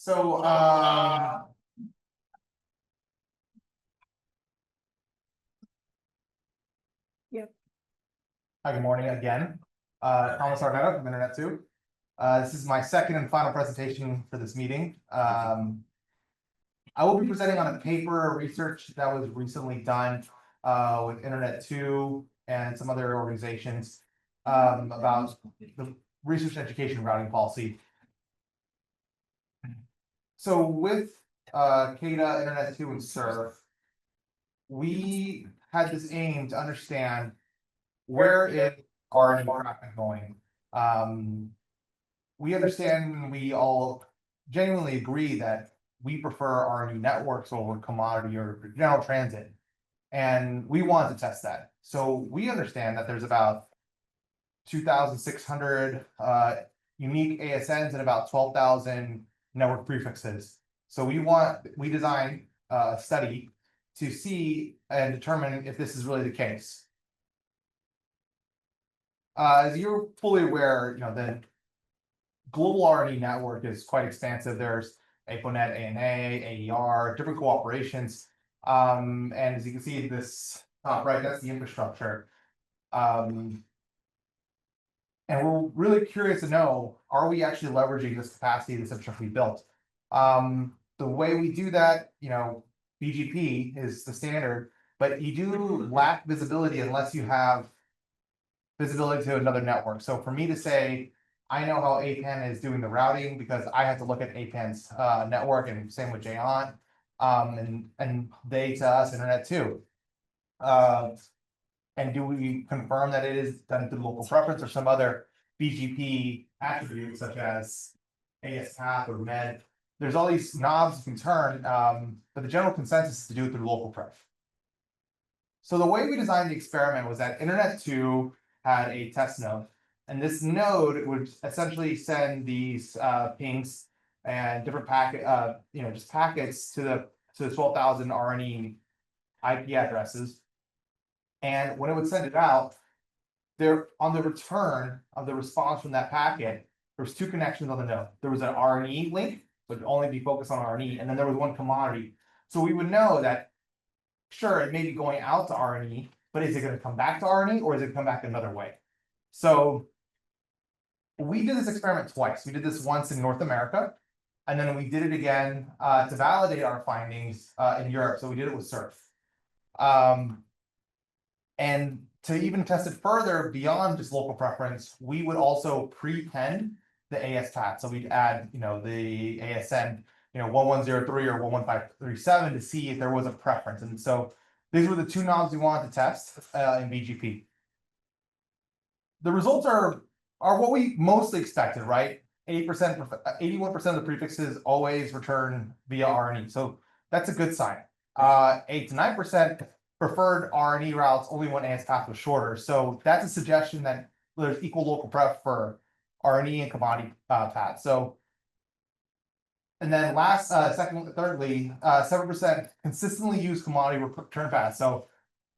So, Yep. Hi, good morning again. Thomas Arnetta from Internet 2. This is my second and final presentation for this meeting. I will be presenting on a paper research that was recently done with Internet 2 and some other organizations about the research education routing policy. So with CADA, Internet 2, and SURF, we had this aim to understand where is our traffic going. We understand, we all genuinely agree that we prefer RNU networks over commodity or general transit. And we want to test that. So we understand that there's about 2,600 unique ASNs and about 12,000 network prefixes. So we designed a study to see and determine if this is really the case. As you're fully aware, the global RNE network is quite expansive. There's APANET, ANA, AER, different cooperations. And as you can see, this top right, that's the infrastructure. And we're really curious to know, are we actually leveraging this capacity this infrastructure we built? The way we do that, BGP is the standard, but you do lack visibility unless you have visibility to another network. So for me to say, I know how APAN is doing the routing because I have to look at APAN's network, and same with JON, and they to us, Internet 2. And do we confirm that it is done through local preference or some other BGP attribute such as AS path or MED? There's all these knobs you can turn, but the general consensus is to do it through local pref. So the way we designed the experiment was that Internet 2 had a test node, and this node would essentially send these pings and different just packets to the 12,000 RNE IP addresses. And when it would send it out, on the return of the response from that packet, there was two connections on the node. There was an RNE link, would only be focused on RNE, and then there was one commodity. So we would know that, sure, it may be going out to RNE, but is it going to come back to RNE or is it come back another way? So we did this experiment twice. We did this once in North America, and then we did it again to validate our findings in Europe. So we did it with SURF. And to even test it further beyond just local preference, we would also prepend the AS path. So we'd add, the ASN, 1103 or 11537 to see if there was a preference. And so these were the two knobs we wanted to test in BGP. The results are what we mostly expected, right? 81% of the prefixes always return via RNE. So that's a good sign. 8 to 9% preferred RNE routes only when AS path was shorter. So that's a suggestion that there's equal local pref for RNE and commodity paths. So, and then thirdly, 7% consistently use commodity return paths. So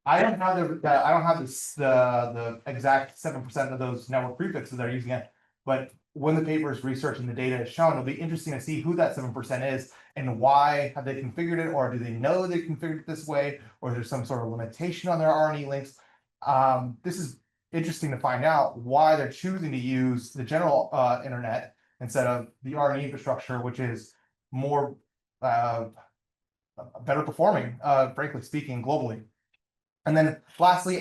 I don't have the exact 7% of those network prefixes that are using it, but when the paper is researched and the data is shown, it'll be interesting to see who that 7% is and why have they configured it, or do they know they configured it this way, or is there some sort of limitation on their RNE links? This is interesting to find out why they're choosing to use the general internet instead of the RNE infrastructure, which is more better performing, frankly speaking, globally. And then lastly,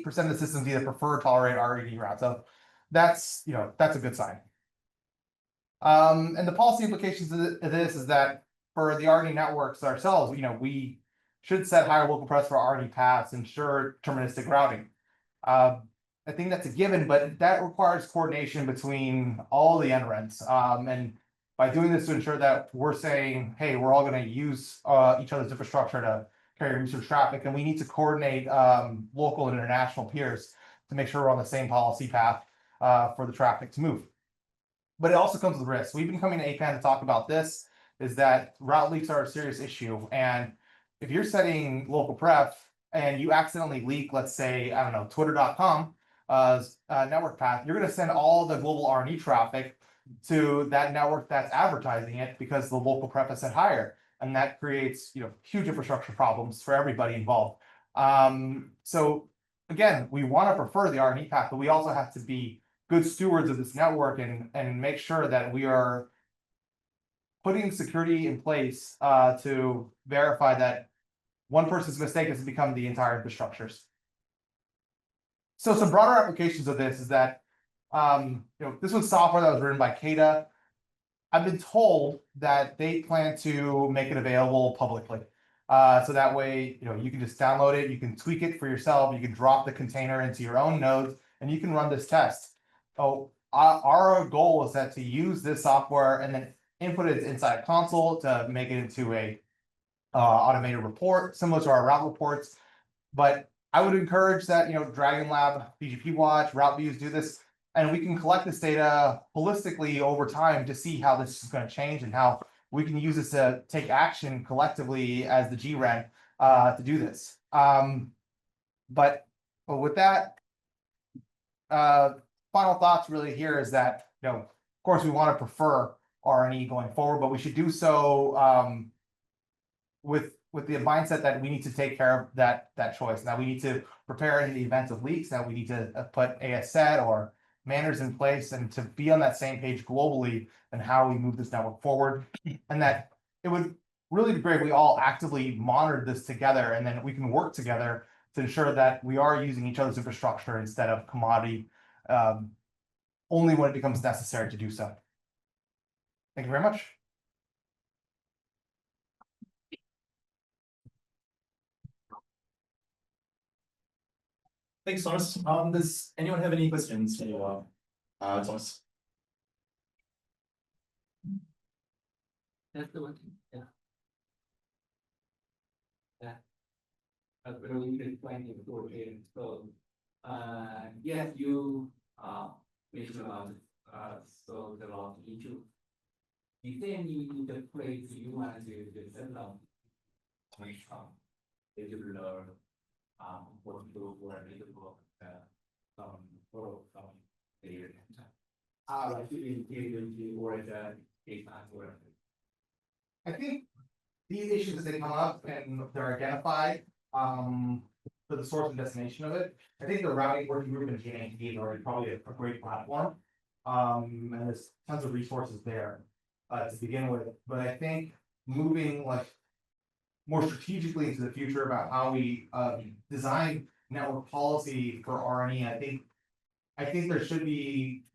88% of the systems either prefer or tolerate RNE routes. So that's a good sign. And the policy implications of this is that for the RNE networks ourselves, we should set higher local press for RNE paths, ensure deterministic routing. I think that's a given, but that requires coordination between all the NRENs. And by doing this to ensure that we're saying, hey, we're all going to use each other's infrastructure to carry research traffic, and we need to coordinate local and international peers to make sure we're on the same policy path for the traffic to move. But it also comes with risks. We've been coming to APAN to talk about this, is that route leaks are a serious issue. And if you're setting local pref and you accidentally leak, let's say, I don't know, twitter.com network path, you're going to send all the global RNE traffic to that network that's advertising it because the local prep is set higher. And that creates, huge infrastructure problems for everybody involved. So again, we want to prefer the R&E path, but we also have to be good stewards of this network and make sure that we are putting security in place to verify that one person's mistake doesn't become the entire infrastructures. So some broader applications of this is that, this was software that was written by Kada. I've been told that they plan to make it available publicly. So that way, you can just download it, you can tweak it for yourself, you can drop the container into your own nodes, and you can run this test. Oh, our goal is that to use this software and then input it inside console to make it into a automated report, similar to our route reports. But I would encourage that, Dragon Lab, BGP Watch, Route Views do this, and we can collect this data holistically over time to see how this is going to change and how we can use this to take action collectively as the GREN to do this. But with that, final thoughts really here is that, of course, we want to prefer R&E going forward, but we should do so with the mindset that we need to take care of that choice. Now we need to prepare in the event of leaks. Now we need to put ASet or manners in place and to be on that same page globally and how we move this network forward. And that it would really be great if we all actively monitor this together, and then we can work together to ensure that we are using each other's infrastructure instead of commodity, only when it becomes necessary to do so. Thank you very much. Thanks, Thomas. Does anyone have any questions for Thomas? That's the one. Yeah. Yeah. Really explaining for him. So, yes, you mentioned about so the lot issue. You then you need the place you want to send out. They do learn what to do for a little for data. Like you or the I think these issues, as they come up and they're identified for the source and destination of it, I think the routing working group and JNT are probably a great platform. And there's tons of resources there to begin with. But I think moving more strategically into the future about how we design network policy for R&E, I think there should be,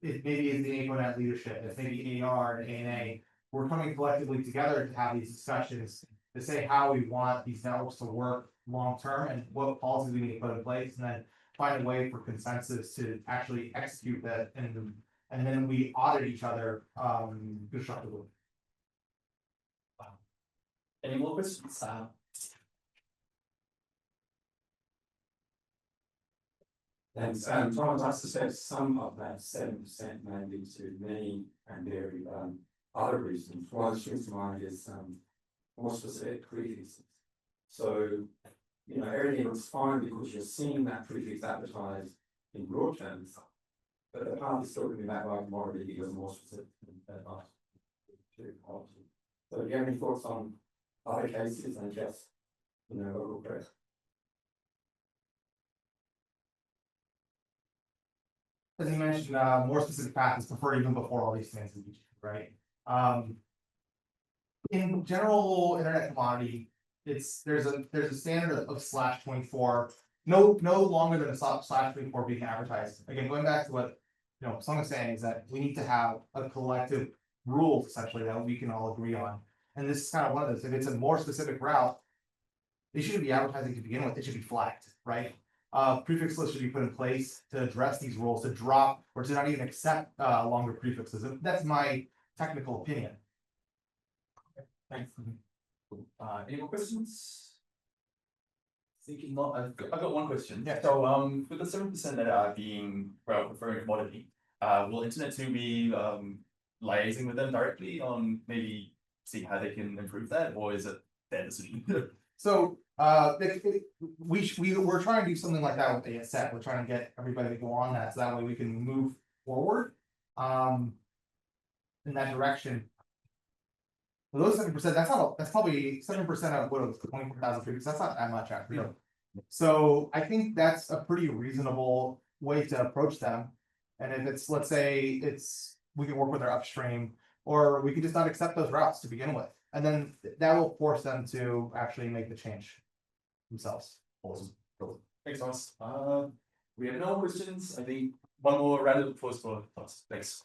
it maybe is the APAN leadership, it's maybe AR and ANA. We're coming collectively together to have these discussions to say how we want these networks to work long term and what policies we need to put in place, and then find a way for consensus to actually execute that, and then we audit each other constructively. Any more questions? Thanks. Thomas, I suspect some of that 7% may be to many and very other reasons. One that springs to mind is more specific prefixes. So, everything looks fine because you're seeing that prefix advertised in broad terms, but the path is still going to be that way more because more specific advice. So, do you have any thoughts on other cases and just, local press? As you mentioned, more specific path is preferred even before all these things, right? In general internet commodity, there's a standard of /24, no longer than a /24 being advertised. Again, going back to what Sung is saying is that we need to have a collective rules essentially that we can all agree on. And this is kind of one of those. If it's a more specific route, they shouldn't be advertising to begin with. It should be flagged, right? Prefix list should be put in place to address these rules, to drop or to not even accept longer prefixes. That's my technical opinion. Thanks. Any more questions? Thinking not, I've got one question. Yeah. So for the 7% that are being preferring commodity, will Internet 2 be liaising with them directly on maybe see how they can improve that, or is it their decision? So we're trying to do something like that with ASet. We're trying to get everybody to go on that, so that way we can move forward. in that direction. For those 7%, that's probably 7% of what it was 24,000 trees. That's not that much actually. So I think that's a pretty reasonable way to approach them. And if it's, let's say we can work with their upstream, or we could just not accept those routes to begin with. And then that will force them to actually make the change themselves. Awesome. Cool. Thanks, Thomas. We have no questions. I think one more round of applause for Thomas. Thanks.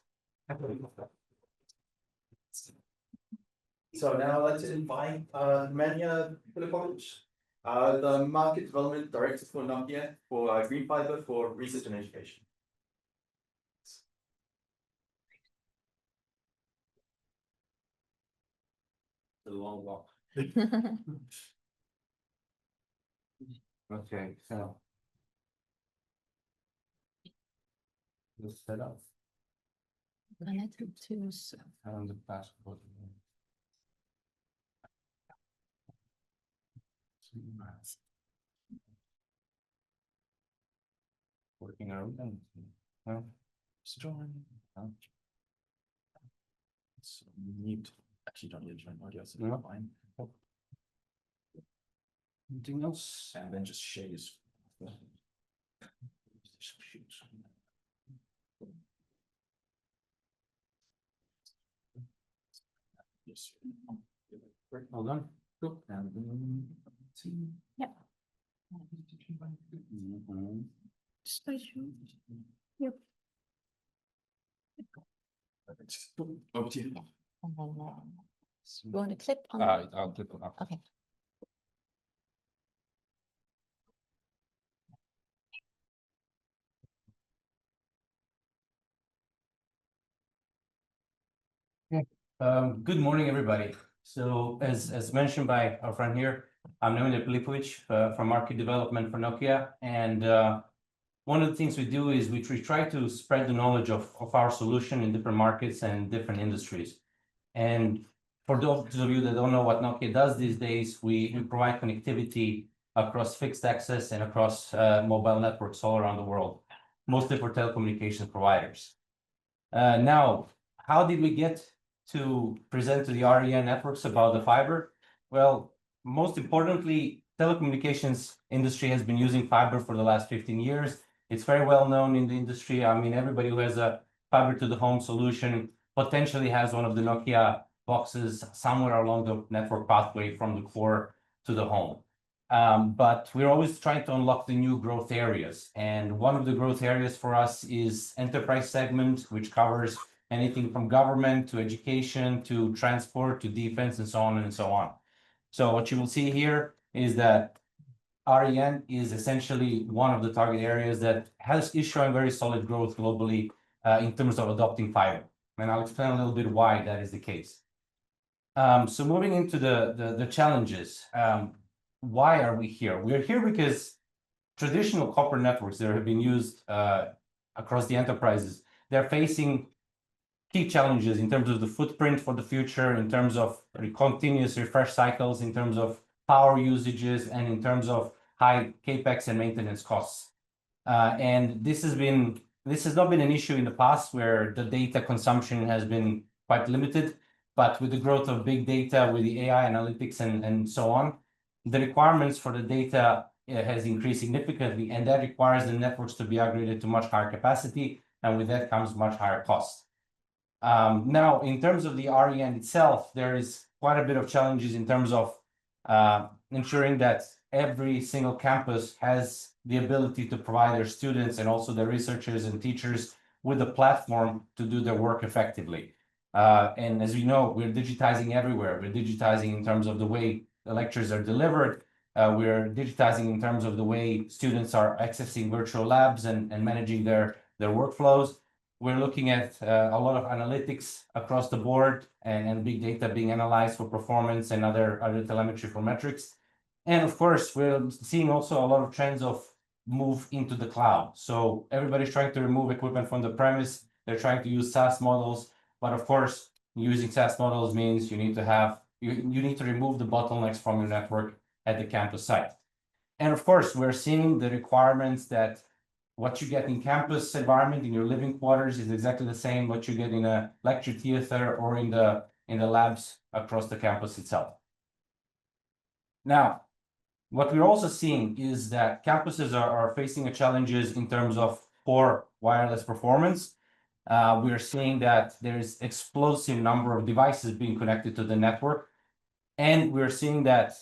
So now I'd like to invite Mania Filipovic, the Market Development Director for Nokia for Green Fiber for Research and Education. A long walk. Okay, so. Let's set up Connected to on the passport. Working out and join. So mute. Actually, don't need to join audio, so No. fine. Anything else? And then just share your Yes. Hold on. Cool. Yeah. Mhm. special. Over to you. And then, you want to click on? I'll click on. Okay. Good morning, everybody. So as mentioned by our friend here, I'm Leonid Filipovic from Market Development for Nokia. And one of the things we do is we try to spread the knowledge of our solution in different markets and different industries. And for those of you that don't know what Nokia does these days, we provide connectivity across fixed access and across mobile networks all around the world, mostly for telecommunications providers. Now, how did we get to present to the REN networks about the fiber? Well, most importantly, telecommunications industry has been using fiber for the last 15 years. It's very well known in the industry. I mean, everybody who has a fiber to the home solution potentially has one of the Nokia boxes somewhere along the network pathway from the core to the home. But we're always trying to unlock the new growth areas. And one of the growth areas for us is enterprise segment, which covers anything from government to education to transport to defense and so on and so on. So what you will see here is that REN is essentially one of the target areas that is showing very solid growth globally in terms of adopting fiber. And I'll explain a little bit why that is the case. So moving into the challenges, why are we here? We're here because traditional copper networks that have been used across the enterprises, they're facing key challenges in terms of the footprint for the future, in terms of continuous refresh cycles, in terms of power usages, and in terms of high capex and maintenance costs. And this has not been an issue in the past where the data consumption has been quite limited, but with the growth of big data, with the AI analytics and so on, the requirements for the data has increased significantly, and that requires the networks to be upgraded to much higher capacity, and with that comes much higher cost. Now, in terms of the REN itself, there is quite a bit of challenges in terms of ensuring that every single campus has the ability to provide their students and also their researchers and teachers with a platform to do their work effectively. And as we know, we're digitizing everywhere. We're digitizing in terms of the way the lectures are delivered. We're digitizing in terms of the way students are accessing virtual labs and managing their workflows. We're looking at a lot of analytics across the board and big data being analyzed for performance and other telemetry for metrics. And of course, we're seeing also a lot of trends of move into the cloud. So everybody's trying to remove equipment from the premise. They're trying to use SaaS models. But of course, using SaaS models means you need to remove the bottlenecks from your network at the campus site. And of course, we're seeing the requirements that what you get in campus environment in your living quarters is exactly the same what you get in a lecture theater or in the labs across the campus itself. Now, what we're also seeing is that campuses are facing a challenges in terms of poor wireless performance. We are seeing that there's explosive number of devices being connected to the network, and we're seeing that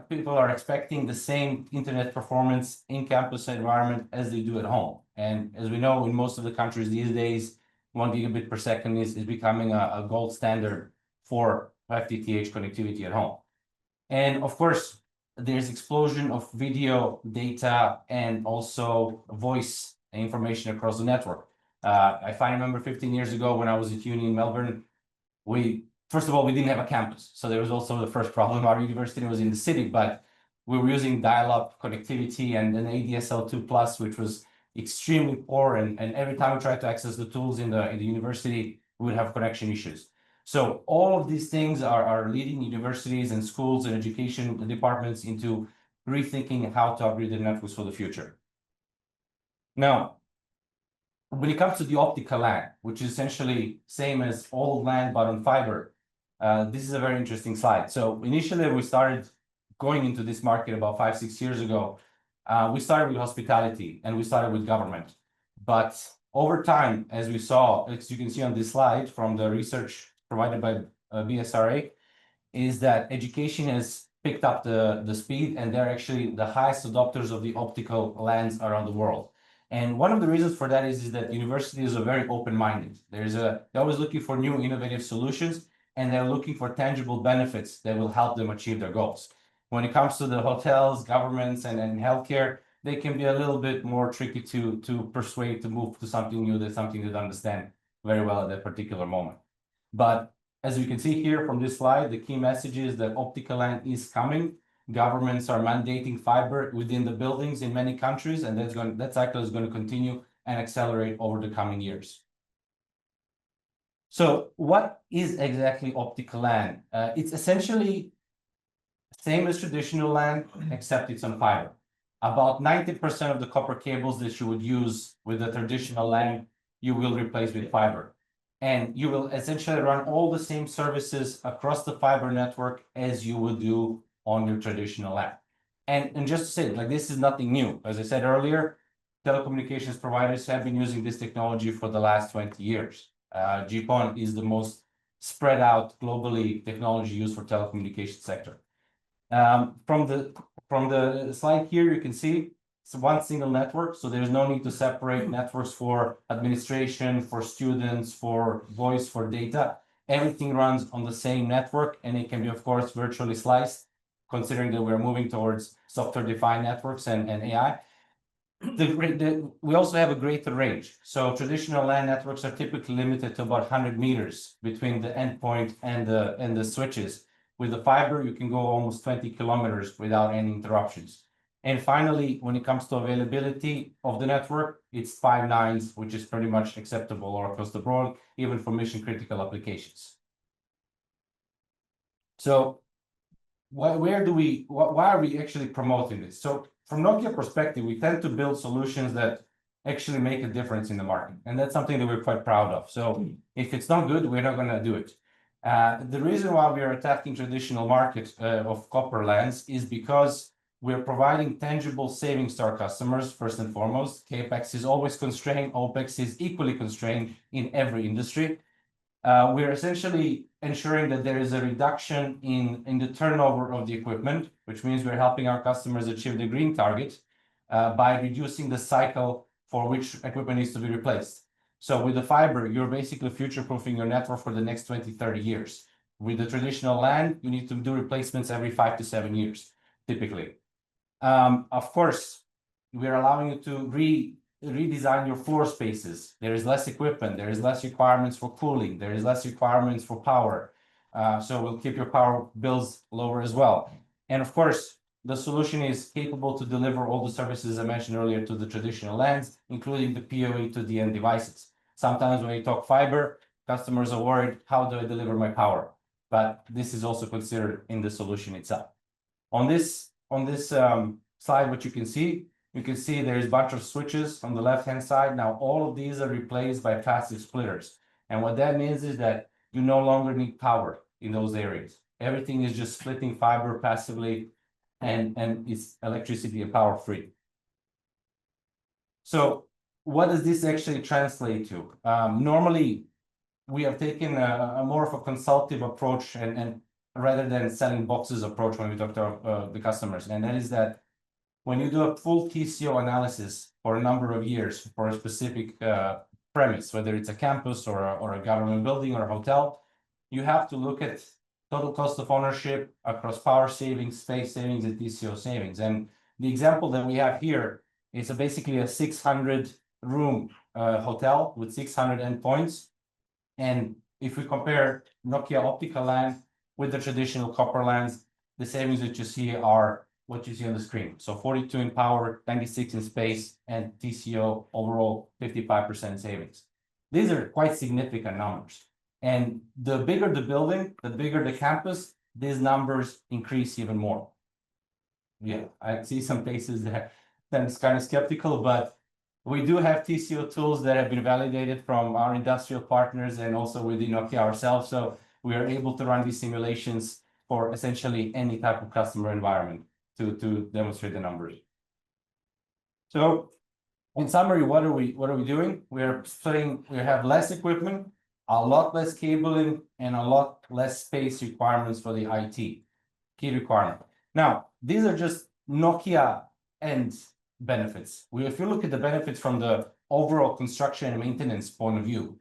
people are expecting the same internet performance in campus environment as they do at home. And as we know, in most of the countries these days, 1 gigabit per second is becoming a gold standard for FTTH connectivity at home. And of course, there's explosion of video data and also voice information across the network. If I remember 15 years ago when I was at uni in Melbourne, first of all, we didn't have a campus. So there was also the first problem. Our university was in the city, but we were using dial-up connectivity and an ADSL2+, which was extremely poor. And every time we tried to access the tools in the university, we would have connection issues. So all of these things are leading universities and schools and education departments into rethinking how to upgrade their networks for the future. Now, when it comes to the optical LAN, which is essentially same as all LAN but on fiber, this is a very interesting slide. So initially we started going into this market about 5-6 years ago. We started with hospitality and we started with government. But over time, as we saw, as you can see on this slide from the research provided by BSRA, is that education has picked up the speed, and they're actually the highest adopters of the optical LANs around the world. And one of the reasons for that is that universities are very open-minded. They're always looking for new innovative solutions, and they're looking for tangible benefits that will help them achieve their goals. When it comes to the hotels, governments, and healthcare, they can be a little bit more tricky to persuade to move to something new, that's something they understand very well at that particular moment. But as you can see here from this slide, the key message is that optical LAN is coming. Governments are mandating fiber within the buildings in many countries, and that cycle is going to continue and accelerate over the coming years. So what is exactly optical LAN? It's essentially same as traditional LAN, except it's on fiber. About 90% of the copper cables that you would use with the traditional LAN, you will replace with fiber. And you will essentially run all the same services across the fiber network as you would do on your traditional LAN. And just to say, like, this is nothing new. As I said earlier, telecommunications providers have been using this technology for the last 20 years. GPON is the most spread out globally technology used for telecommunications sector. From the slide here, you can see it's one single network, so there's no need to separate networks for administration, for students, for voice, for data. Everything runs on the same network, and it can be, of course, virtually sliced, considering that we're moving towards software-defined networks and AI. We also have a greater range. So traditional LAN networks are typically limited to about 100 meters between the endpoint and the switches. With the fiber, you can go almost 20 kilometers without any interruptions. And finally, when it comes to availability of the network, it's 5 nines, which is pretty much acceptable all across the board, even for mission-critical applications. So why are we actually promoting this? So from Nokia perspective, we tend to build solutions that actually make a difference in the market. And that's something that we're quite proud of. So if it's not good, we're not going to do it. The reason why we are attacking traditional markets of copper LANs is because we're providing tangible savings to our customers, first and foremost. CapEx is always constrained. OpEx is equally constrained in every industry. We're essentially ensuring that there is a reduction in the turnover of the equipment, which means we're helping our customers achieve the green target by reducing the cycle for which equipment needs to be replaced. So with the fiber, you're basically future-proofing your network for the next 20, 30 years. With the traditional LAN, you need to do replacements every 5 to 7 years, typically. Of course, we're allowing you to redesign your floor spaces. There is less equipment. There is less requirements for cooling. There is less requirements for power. So we'll keep your power bills lower as well. And of course, the solution is capable to deliver all the services I mentioned earlier to the traditional LANs, including the PoE to the end devices. Sometimes when you talk fiber, customers are worried, how do I deliver my power? But this is also considered in the solution itself. On this slide, what you can see You can see there's a bunch of switches on the left-hand side. Now, all of these are replaced by passive splitters. And what that means is that you no longer need power in those areas. Everything is just splitting fiber passively, and it's electricity and power free. So what does this actually translate to? Normally, we have taken a more of a consultative approach and rather than selling boxes approach when we talk to the customers. And that is that when you do a full TCO analysis for a number of years for a specific premise, whether it's a campus or a government building or a hotel, you have to look at total cost of ownership across power savings, space savings, and TCO savings. And the example that we have here is basically a 600-room hotel with 600 endpoints. And if we compare Nokia optical LAN with the traditional copper LANs, the savings that you see are what you see on the screen. So 42 in power, 96 in space, and TCO overall 55% savings. These are quite significant numbers. And the bigger the building, the bigger the campus, these numbers increase even more. Yeah, I see some faces that's kind of skeptical, but we do have TCO tools that have been validated from our industrial partners and also within Nokia ourselves. So we are able to run these simulations for essentially any type of customer environment to demonstrate the numbers. So in summary, what are we doing? We have less equipment, a lot less cabling, and a lot less space requirements for the IT key requirement. Now, these are just Nokia end benefits. If you look at the benefits from the overall construction and maintenance point of view,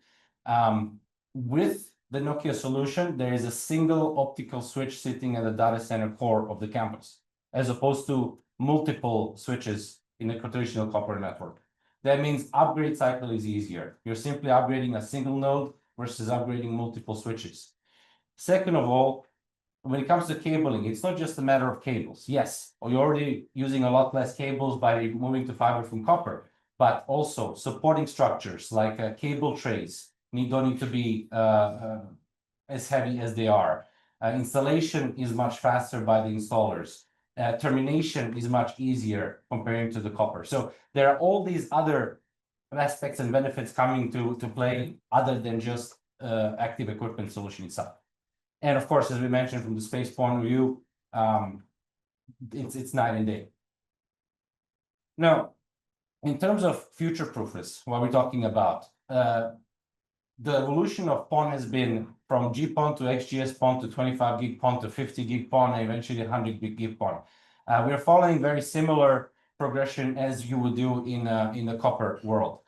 with the Nokia solution, there is a single optical switch sitting at the data center core of the campus, as opposed to multiple switches in a traditional copper network. That means upgrade cycle is easier. You're simply upgrading a single node versus upgrading multiple switches. Second of all, when it comes to cabling, it's not just a matter of cables. Yes, you're already using a lot less cables by moving to fiber from copper, but also supporting structures like cable trays don't need to be as heavy as they are. Installation is much faster by the installers. Termination is much easier comparing to the copper. So there are all these other aspects and benefits coming to play other than just active equipment solution itself. And of course, as we mentioned from the space point of view, it's night and day. Now, in terms of future-proofness, what we're talking about, the evolution of PON has been from GPON to XGS PON to 25 gig PON to 50 gig PON and eventually 100 gig PON. We're following very similar progression as you would do in the copper world.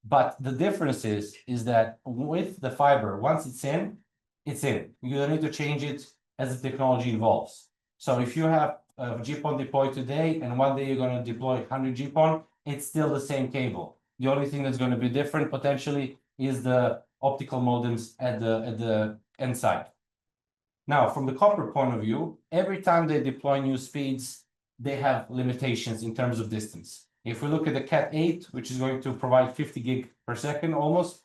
But the difference is that with the fiber, once it's in, it's in. You don't need to change it as the technology evolves. So if you have a GPON deployed today and one day you're going to deploy 100 GPON, it's still the same cable. The only thing that's going to be different potentially is the optical modems at the end side. Now, from the copper point of view, every time they deploy new speeds, they have limitations in terms of distance. If we look at the Cat 8, which is going to provide 50 gig per second almost,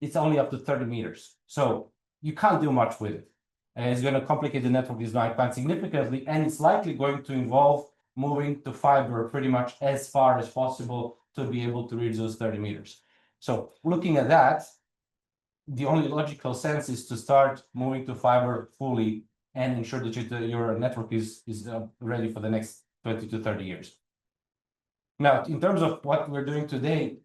it's only up to 30 meters. So you can't do much with it. And it's going to complicate the network design quite significantly, and it's likely going to involve moving to fiber pretty much as far as possible to be able to reach those 30 meters. So looking at that, the only logical sense is to start moving to fiber fully and ensure that your network is ready for the next 20 to 30 years. Now, in terms of what we're doing today,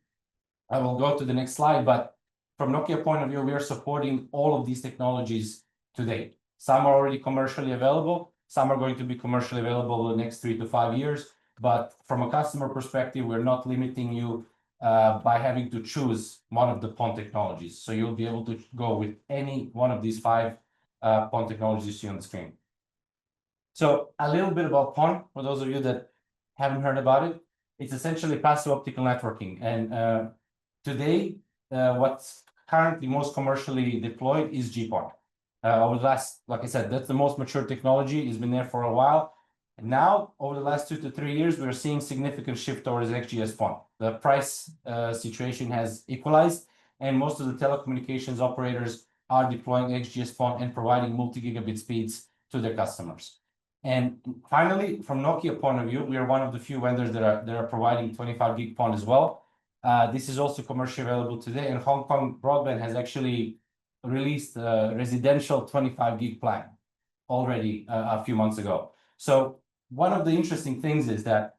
I will go to the next slide, but from Nokia point of view, we are supporting all of these technologies today. Some are already commercially available. Some are going to be commercially available in the next 3 to 5 years. But from a customer perspective, we're not limiting you by having to choose one of the PON technologies. So you'll be able to go with any one of these 5 PON technologies you see on the screen. So a little bit about PON, for those of you that haven't heard about it. It's essentially passive optical networking. And today, what's currently most commercially deployed is GPON. Over the last, like I said, that's the most mature technology. It's been there for a while. And now, over the last 2 to 3 years, we're seeing significant shift towards XGS PON. The price situation has equalized, and most of the telecommunications operators are deploying XGS PON and providing multi-gigabit speeds to their customers. And finally, from Nokia point of view, we are one of the few vendors that are providing 25 gig PON as well. This is also commercially available today, and Hong Kong Broadband has actually released a residential 25 gig plan already a few months ago. So one of the interesting things is that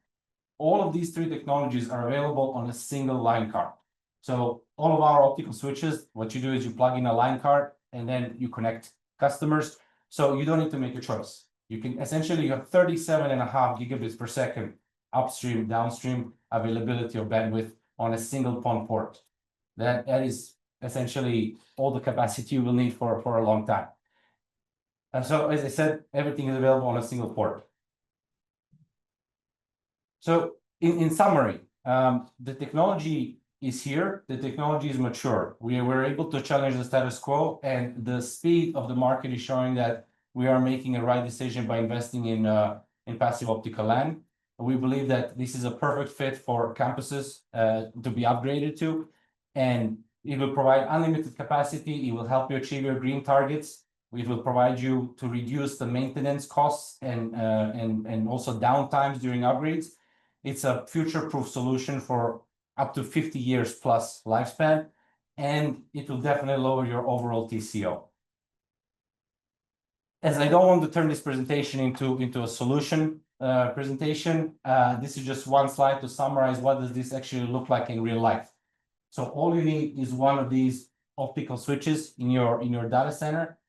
all of these three technologies are available on a single line card. So all of our optical switches, what you do is you plug in a line card and then you connect customers. So you don't need to make a choice. You can essentially, you have 37.5 gigabits per second upstream, downstream availability of bandwidth on a single PON port. That is essentially all the capacity you will need for a long time. And so, as I said, everything is available on a single port. So in summary, the technology is here, the technology is mature. We were able to challenge the status quo, and the speed of the market is showing that we are making a right decision by investing in passive optical LAN. We believe that this is a perfect fit for campuses to be upgraded to, and it will provide unlimited capacity. It will help you achieve your green targets. It will provide you to reduce the maintenance costs and also downtimes during upgrades. It's a future-proof solution for up to 50 years plus lifespan, and it will definitely lower your overall TCO. As I don't want to turn this presentation into a solution presentation, this is just one slide to summarize what does this actually look like in real life. So all you need is one of these optical switches in your data center.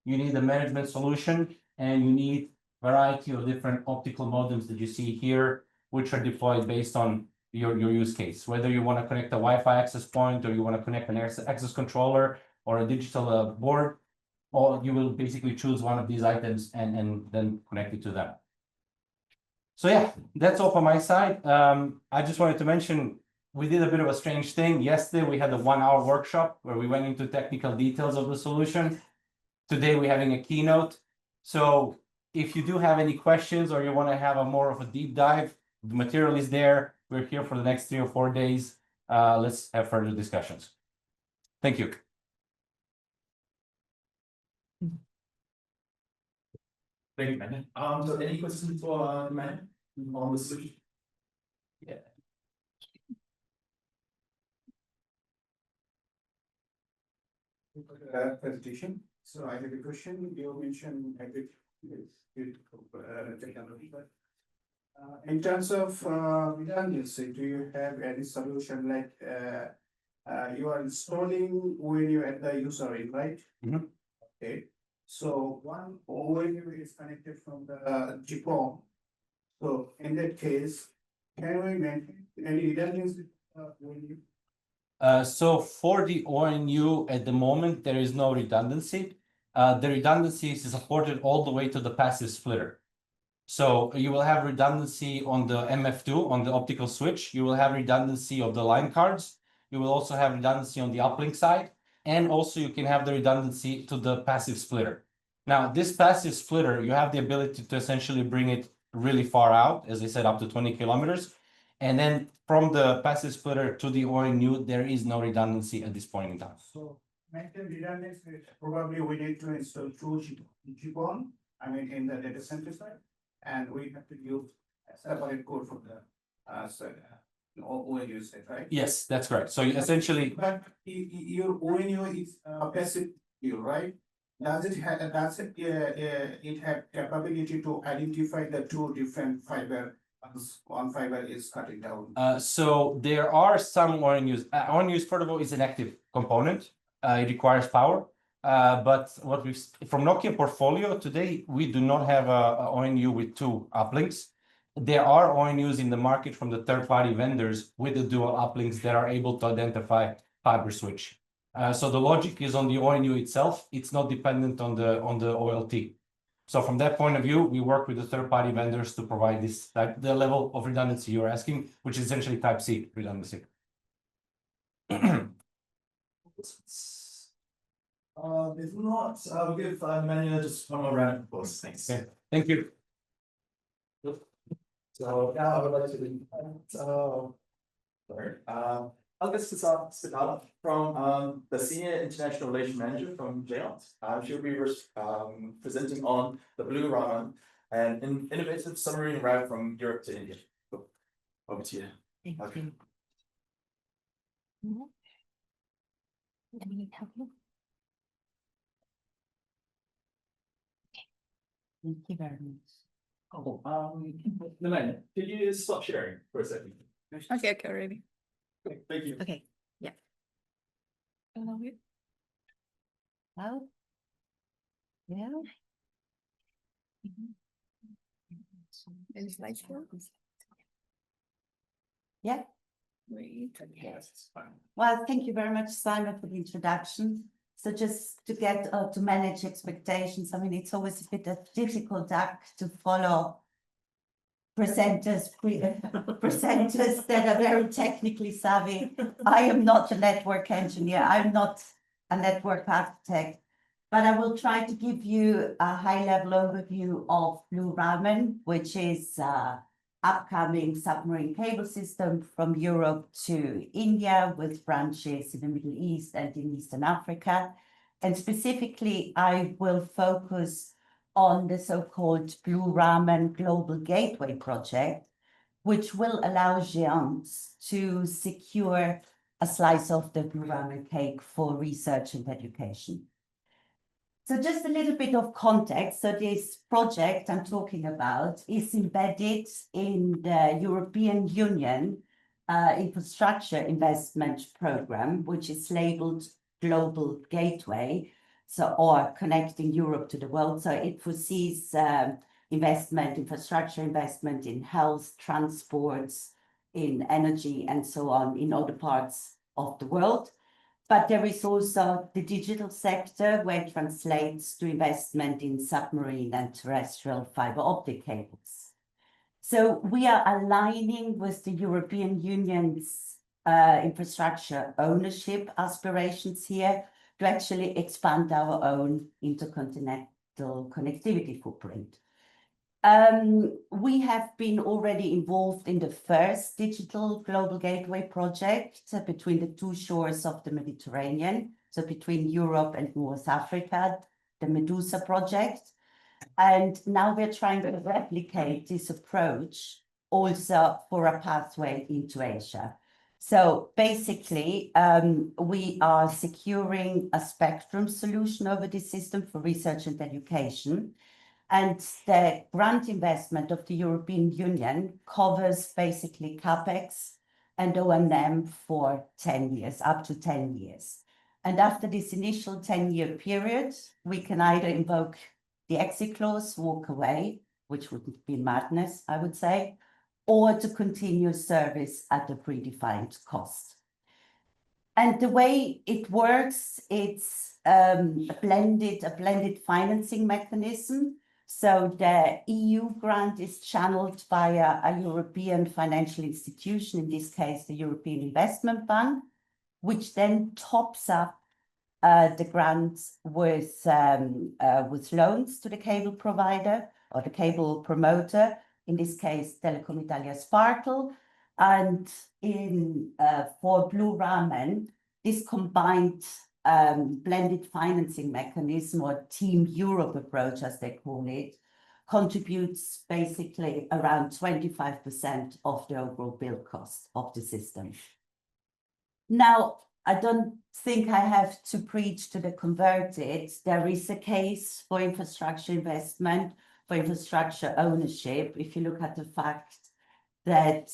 You need a management solution, and you need a variety of different optical modems that you see here, which are deployed based on your use case. Whether you want to connect a Wi-Fi access point, or you want to connect an access controller or a digital board, or you will basically choose one of these items and then connect it to them. So yeah, that's all from my side. I just wanted to mention we did a bit of a strange thing. Yesterday, we had a 1-hour workshop where we went into technical details of the solution. Today, we're having a keynote. So if you do have any questions or you want to have more of a deep dive, the material is there. We're here for the next 3 or 4 days. Let's have further discussions. Thank you. Thank you, man. So any questions for man on the solution? Yeah. Presentation. So I have a question. You mentioned a bit technology, but in terms of redundancy, do you have any solution like you are installing when you're at the user end, right? Mhm. Okay. So when you is connected from the GPON. So in that case, can we maintain any redundancy when you? So for the ONU at the moment, there is no redundancy. The redundancy is supported all the way to the passive splitter. So you will have redundancy on the MF2, on the optical switch. You will have redundancy of the line cards. You will also have redundancy on the uplink side. And also you can have the redundancy to the passive splitter. Now, this passive splitter, you have the ability to essentially bring it really far out, as I said, up to 20 kilometers. And then from the passive splitter to the ONU, there is no redundancy at this point in time. So maintain redundancy, probably we need to install 2 GPON, I mean, in the data center side, and we have to use a separate code for the ONU side, right? Yes, that's correct. So you essentially, But your ONU is passive, right? Does it have it have capability to identify the 2 different fiber? One fiber is cutting down. so there are some ONUs. ONUs, first of all, is an active component. It requires power. But what we've from Nokia portfolio today, we do not have a ONU with 2 uplinks. There are ONUs in the market from the third-party vendors with the dual uplinks that are able to identify fiber switch. So the logic is on the ONU itself. It's not dependent on the OLT. So from that point of view, we work with the third-party vendors to provide this the level of redundancy you're asking, which is essentially Type C redundancy. If not, I'll give Manuel just one more round of applause. Thanks. Okay. Thank you. So now I would like to sorry. I'll get Spitala from the Senior International Relations Manager from JOT. She'll be presenting on the Blue Raman and an innovative submarine route from Europe to India. Over to you. Thank Okay. you. Mhm. Let me help you. Thank you very much. Oh, Elaine, could you stop sharing for a second? Okay, already. Thank you. Okay, yeah. Hello. Well. Yeah. Is light show? Yeah. Wait. Yes, fine. Well, thank you very much, Simon, for the introduction. So just to get to manage expectations, I mean, it's always a bit of difficult act to follow presenters that are very technically savvy. I am not a network engineer. I'm not a network architect, but I will try to give you a high-level overview of Blue Ramen, which is upcoming submarine cable system from Europe to India with branches in the Middle East and in Eastern Africa. And specifically, I will focus on the so-called Blue Ramen Global Gateway project, which will allow GEONS to secure a slice of the Blue Ramen cake for research and education. So just a little bit of context. So this project I'm talking about is embedded in the European Union infrastructure investment program, which is labeled Global Gateway, so or connecting Europe to the world. So it foresees infrastructure investment in health, transports, in energy, and so on in other parts of the world. But there is also the digital sector, where it translates to investment in submarine and terrestrial fiber optic cables. So we are aligning with the European Union's infrastructure ownership aspirations here to actually expand our own intercontinental connectivity footprint. We have been already involved in the first digital global gateway project between the two shores of the Mediterranean, so between Europe and North Africa, the Medusa project. And now we're trying to replicate this approach also for a pathway into Asia. So basically, we are securing a spectrum solution over this system for research and education. And the grant investment of the European Union covers basically CapEx and O&M for 10 years, up to 10 years. And after this initial 10-year period, we can either invoke the exit clause, walk away, which would be madness, I would say, or to continue service at a predefined cost. And the way it works, it's a blended financing mechanism. So the EU grant is channeled via a European financial institution, in this case, the European Investment Bank, which then tops up the grants with loans to the cable provider or the cable promoter, in this case, Telecom Italia Sparkle. And for Blue Ramen, this combined blended financing mechanism, or Team Europe approach, as they call it, contributes basically around 25% of the overall build cost of the system. Now, I don't think I have to preach to the converted. There is a case for infrastructure investment, for infrastructure ownership. If you look at the fact that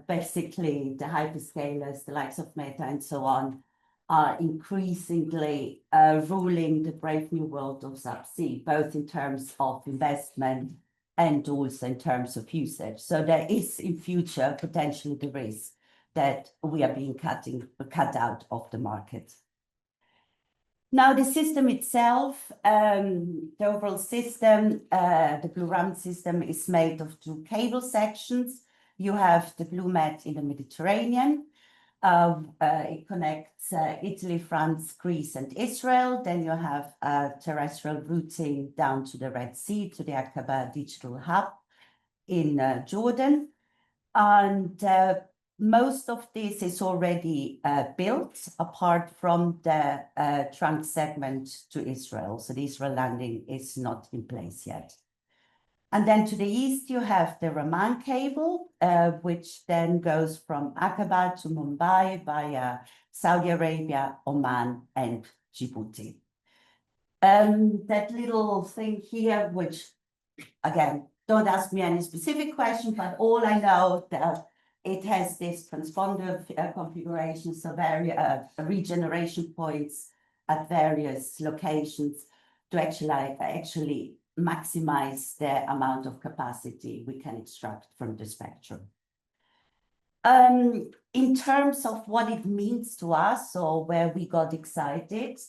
basically the hyperscalers, the likes of Meta and so on, are increasingly ruling the brave new world of subsea, both in terms of investment and also in terms of usage. So there is in future potentially the risk that we are being cut out of the market. Now, the system itself, the overall system, the Blue Ramen system is made of two cable sections. You have the Blue Med in the Mediterranean. It connects Italy, France, Greece, and Israel. Then you have terrestrial routing down to the Red Sea, to the Aqaba Digital Hub in Jordan. And most of this is already built, apart from the trunk segment to Israel. So the Israel landing is not in place yet. And then to the east, you have the Raman cable, which then goes from Aqaba to Mumbai via Saudi Arabia, Oman, and Djibouti. That little thing here, which again, don't ask me any specific question, but all I know that it has this transponder configuration, so various regeneration points at various locations to actually maximize the amount of capacity we can extract from the spectrum. In terms of what it means to us or where we got excited,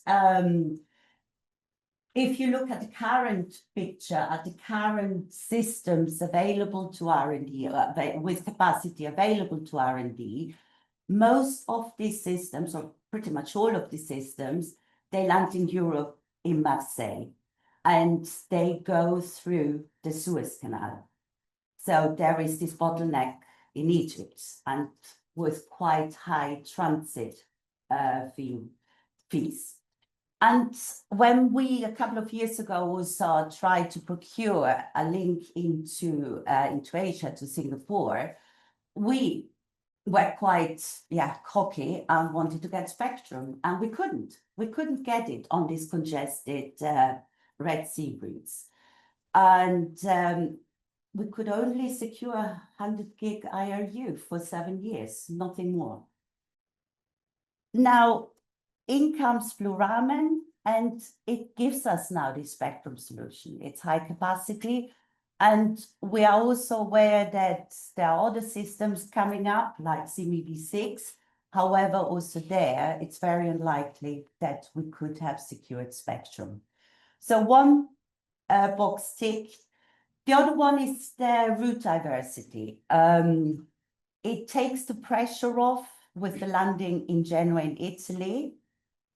if you look at the current picture, at the current systems available to R&D, with capacity available to R&D, most of these systems, or pretty much all of the systems, they land in Europe in Marseille, and they go through the Suez Canal. So there is this bottleneck in Egypt, and with quite high transit fees. And when we, a couple of years ago, also tried to procure a link into Asia, to Singapore, we were quite cocky and wanted to get spectrum, and we couldn't get it on these congested Red Sea routes. And we could only secure 100 gig IRU for 7 years, nothing more. Now, in comes Blue Raman, and it gives us now this spectrum solution. It's high capacity, and we are also aware that there are other systems coming up, like CMB6. However, also there, it's very unlikely that we could have secured spectrum. So one box ticked. The other one is the route diversity. It takes the pressure off with the landing in Genoa in Italy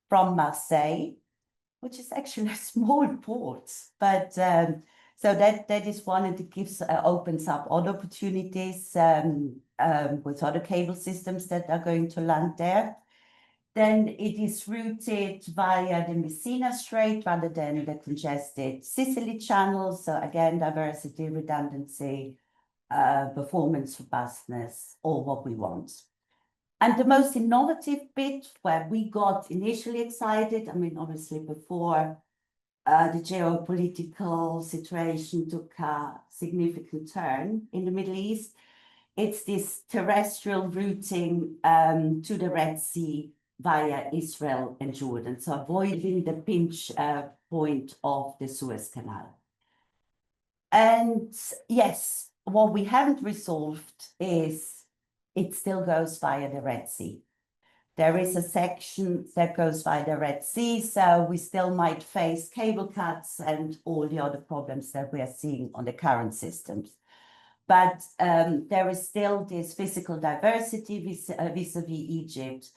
from Marseille, which is actually a small port, but so that is one, and it gives opens up other opportunities with other cable systems that are going to land there. Then it is routed via the Messina Strait rather than the congested Sicily channel. So again, diversity, redundancy, performance robustness, all what we want. And the most innovative bit where we got initially excited, I mean, obviously before the geopolitical situation took a significant turn in the Middle East, it's this terrestrial routing to the Red Sea via Israel and Jordan, so avoiding the pinch point of the Suez Canal. And yes, what we haven't resolved is it still goes via the Red Sea. There is a section that goes via the Red Sea, so we still might face cable cuts and all the other problems that we are seeing on the current systems. But there is still this physical diversity vis-a-vis Egypt,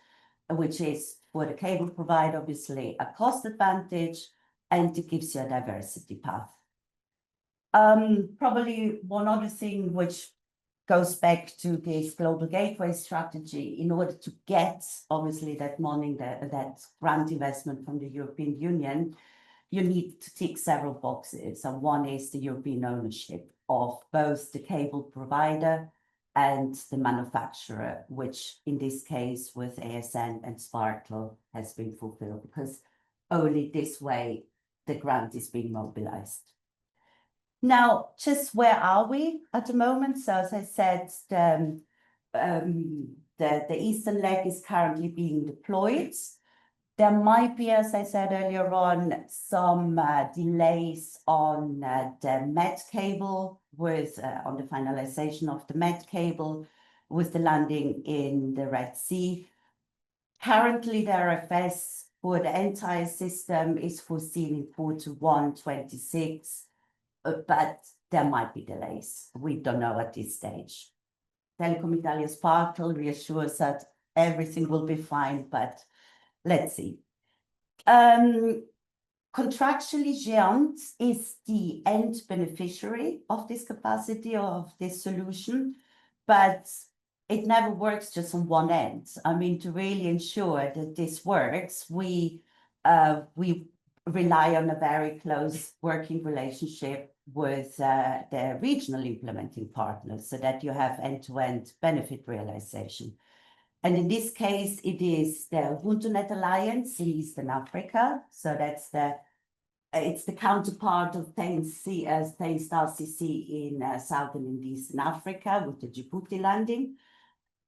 which is for the cable provider, obviously, a cost advantage, and it gives you a diversity path. Probably one other thing which goes back to this global gateway strategy, in order to get, obviously, that money, that grant investment from the European Union, you need to tick several boxes. And one is the European ownership of both the cable provider and the manufacturer, which in this case with ASN and Sparkle has been fulfilled, because only this way the grant is being mobilized. Now, just where are we at the moment? So as I said, the eastern leg is currently being deployed. There might be, as I said earlier on, some delays on the Met cable with on the finalization of the Met cable with the landing in the Red Sea. Currently, the RFS for the entire system is foreseen in Q1 2026. But there might be delays. We don't know at this stage. Telecom Italia Sparkle reassures that everything will be fine, but let's see. Contractually, Géant is the end beneficiary of this capacity, of this solution, but it never works just on one end. I mean, to really ensure that this works, we rely on a very close working relationship with the regional implementing partners so that you have end-to-end benefit realization. And in this case, it is the UbuntuNet Alliance in Eastern Africa. So that's it's the counterpart of Star CC in Southern and Eastern Africa with the Djibouti landing.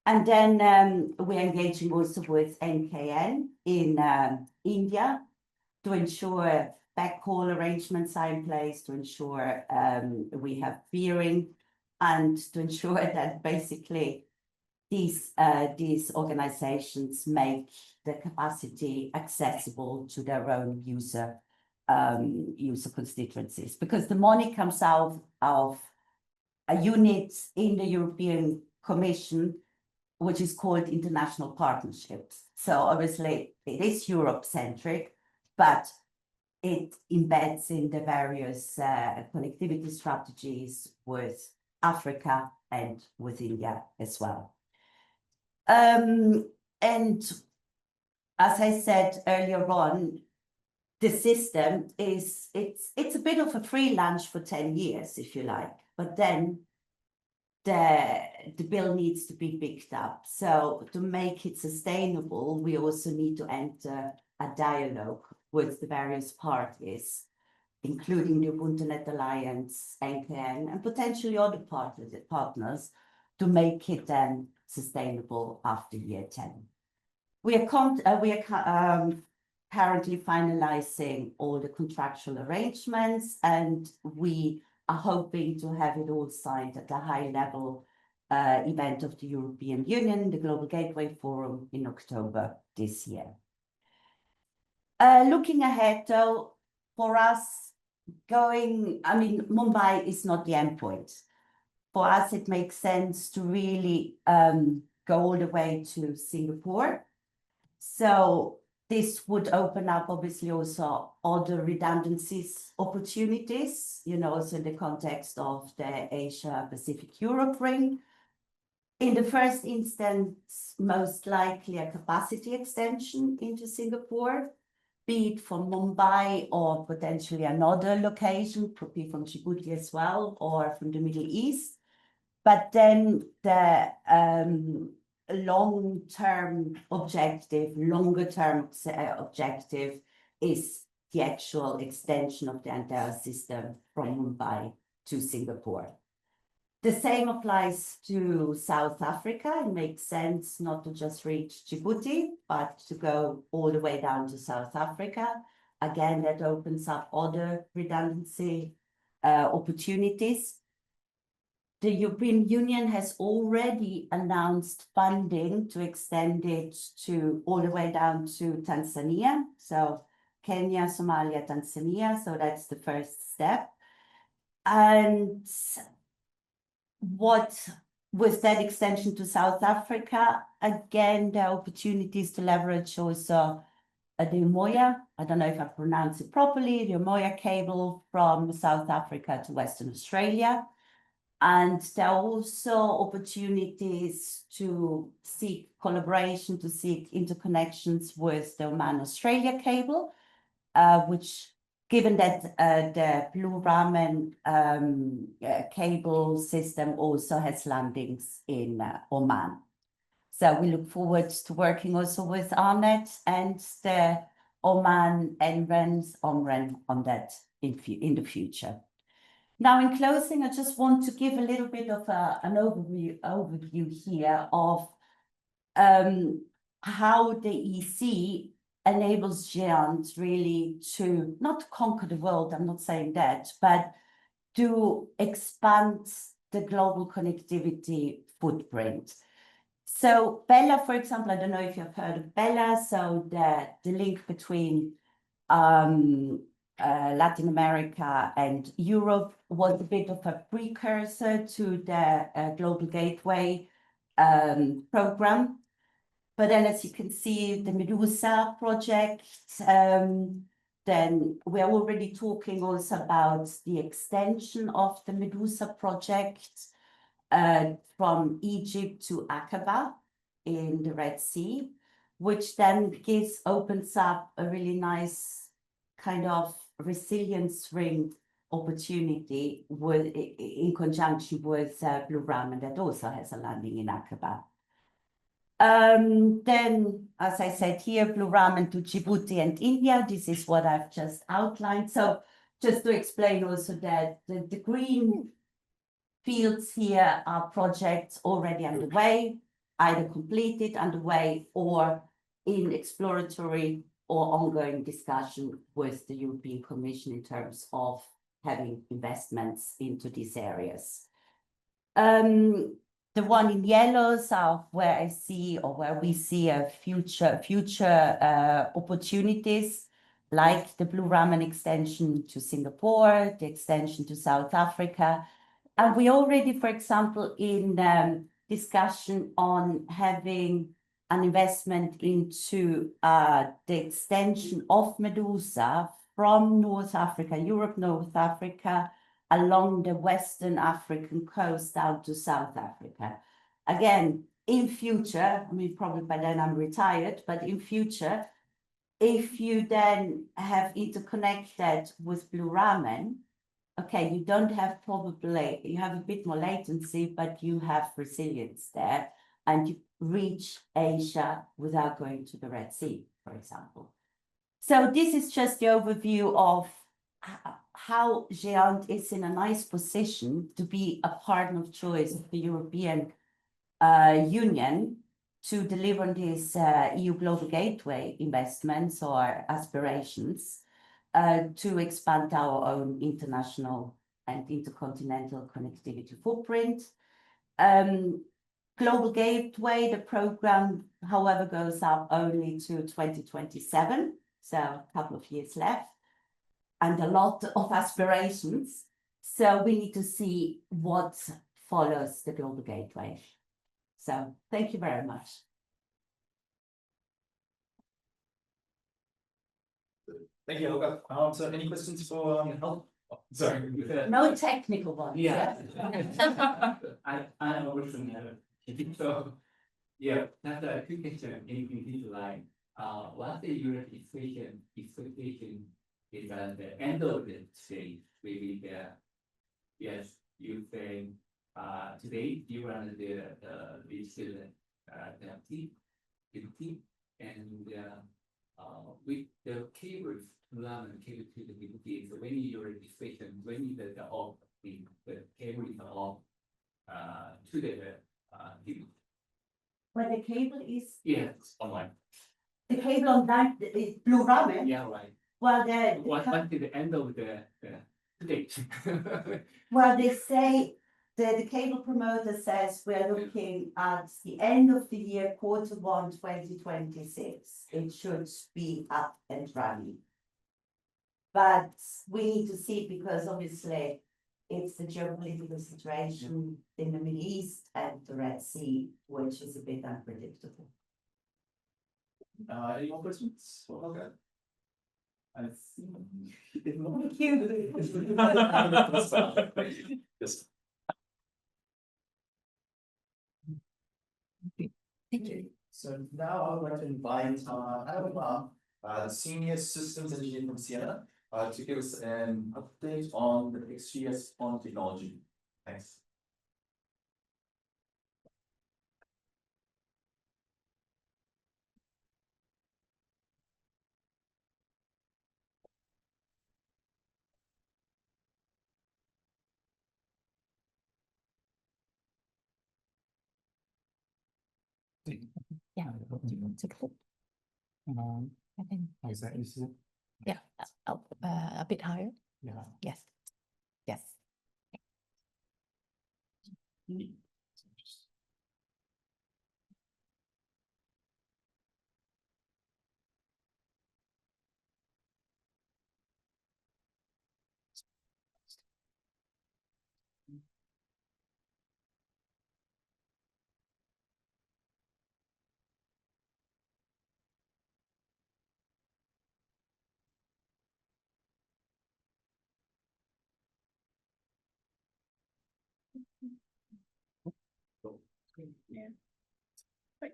And then we're engaging also with NKN in India to ensure backhaul arrangements are in place, to ensure we have peering, and to ensure that basically these organizations make the capacity accessible to their own user constituencies, because the money comes out of a unit in the European Commission, which is called international partnerships. So obviously it is Europe-centric, but it embeds in the various connectivity strategies with Africa and with India as well. And as I said earlier on, the system it's a bit of a free lunch for 10 years, if you like, but then the bill needs to be picked up. So to make it sustainable, we also need to enter a dialogue with the various parties, including the UbuntuNet Alliance, NKN, and potentially other partners to make it then sustainable after year 10. We are currently finalizing all the contractual arrangements, and we are hoping to have it all signed at a high-level event of the European Union, the Global Gateway Forum, in October this year. Looking ahead, though, for us, Mumbai is not the endpoint. For us, it makes sense to really go all the way to Singapore. So this would open up, obviously, also other redundancies opportunities, also in the context of the Asia-Pacific-Europe ring. In the first instance, most likely a capacity extension into Singapore, be it from Mumbai or potentially another location, could be from Djibouti as well, or from the Middle East. But then the longer-term objective is the actual extension of the entire system from Mumbai to Singapore. The same applies to South Africa. It makes sense not to just reach Djibouti, but to go all the way down to South Africa. Again, that opens up other redundancy opportunities. The European Union has already announced funding to extend it to all the way down to Tanzania. So Kenya, Somalia, Tanzania. So that's the first step. And with that extension to South Africa, again, there are opportunities to leverage also the Umoja. I don't know if I pronounce it properly, the Umoja cable from South Africa to Western Australia. And there are also opportunities to seek collaboration, to seek interconnections with the Oman-Australia cable, which, given that the Blue Ramen cable system also has landings in Oman. So we look forward to working also with ARNet and the Oman NRENs, OMREN on that in the future. Now, in closing, I just want to give a little bit of an overview here of how the EC enables GEANT really to not conquer the world, I'm not saying that, but to expand the global connectivity footprint. So Bella, for example, I don't know if you've heard of Bella, so the link between Latin America and Europe was a bit of a precursor to the Global Gateway program. But then, as you can see, the Medusa project, then we're already talking also about the extension of the Medusa project from Egypt to Aqaba in the Red Sea, which then opens up a really nice kind of resilience ring opportunity with, in conjunction with Blue Ramen that also has a landing in Aqaba. Then, as I said here, Blue Ramen to Djibouti and India. This is what I've just outlined. So just to explain also that the green fields here are projects already underway, either completed, underway, or in exploratory or ongoing discussion with the European Commission in terms of having investments into these areas. The one in yellows are where I see or where we see a future opportunities, like the Blue Ramen extension to Singapore, the extension to South Africa. And we already, for example, in discussion on having an investment into the extension of Medusa from North Africa, Europe, North Africa, along the Western African coast down to South Africa. Again, in future, I mean, probably by then I'm retired, but in future, if you then have interconnected with Blue Ramen, okay, you don't have probably, you have a bit more latency, but you have resilience there, and you reach Asia without going to the Red Sea, for example. So this is just the overview of how GÉANT is in a nice position to be a partner of choice of the European Union to deliver on these EU Global Gateway investments or aspirations to expand our own international and intercontinental connectivity footprint. Global Gateway, the program, however, goes up only to 2027, so a couple of years left, and a lot of aspirations. So we need to see what follows the Global Gateway. So thank you very much. Thank you, Olga. So any questions for help? Oh, sorry. No technical ones. Yeah. I originally have so yeah, that's a quick question in this line. What's the your expectation is at the end of the stage, maybe the yes, you say today you run the still empty, and with the cables run and cable to the BT, so when your registration, when the off the cable is off to the Where the cable is, yes online. the cable on that is Blue Ramen. Yeah, right. Well, What is the end of the date? well, they say the cable promoter says we're looking at the end of the year, Q1 2026. It should be up and running. But we need to see, because obviously it's the geopolitical situation in the Middle East and the Red Sea, which is a bit unpredictable. Any more questions? Okay. I think Thank you. Yes. Thank you. So now I would like to invite Alba, the senior systems engineer from Siena, to give us an update on the XGS PON technology. Thanks. Yeah. Do you want to click? I think. Is that easy? Yeah, a bit higher. Yeah. Yes. Yes. Yeah. Right.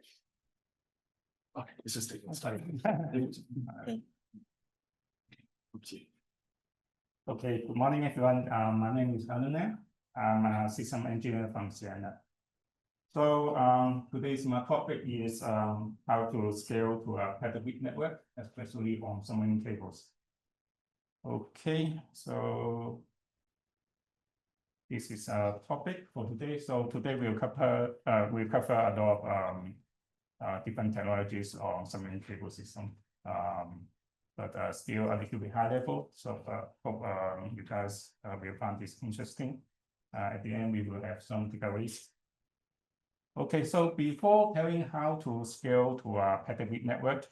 Okay, it's just taking its Okay. time. Okay. Okay. Okay, good morning, everyone. My name is Anuna. I'm a system engineer from Siena. So today's my topic is how to scale to a petabit network, especially on submarine cables. Okay, so this is a topic for today. So today we'll cover a lot of different technologies on submarine cable system. But still a little bit high level. So hope you guys will find this interesting. At the end, we will have some takeaways. Okay, so before telling how to scale to a petabit network,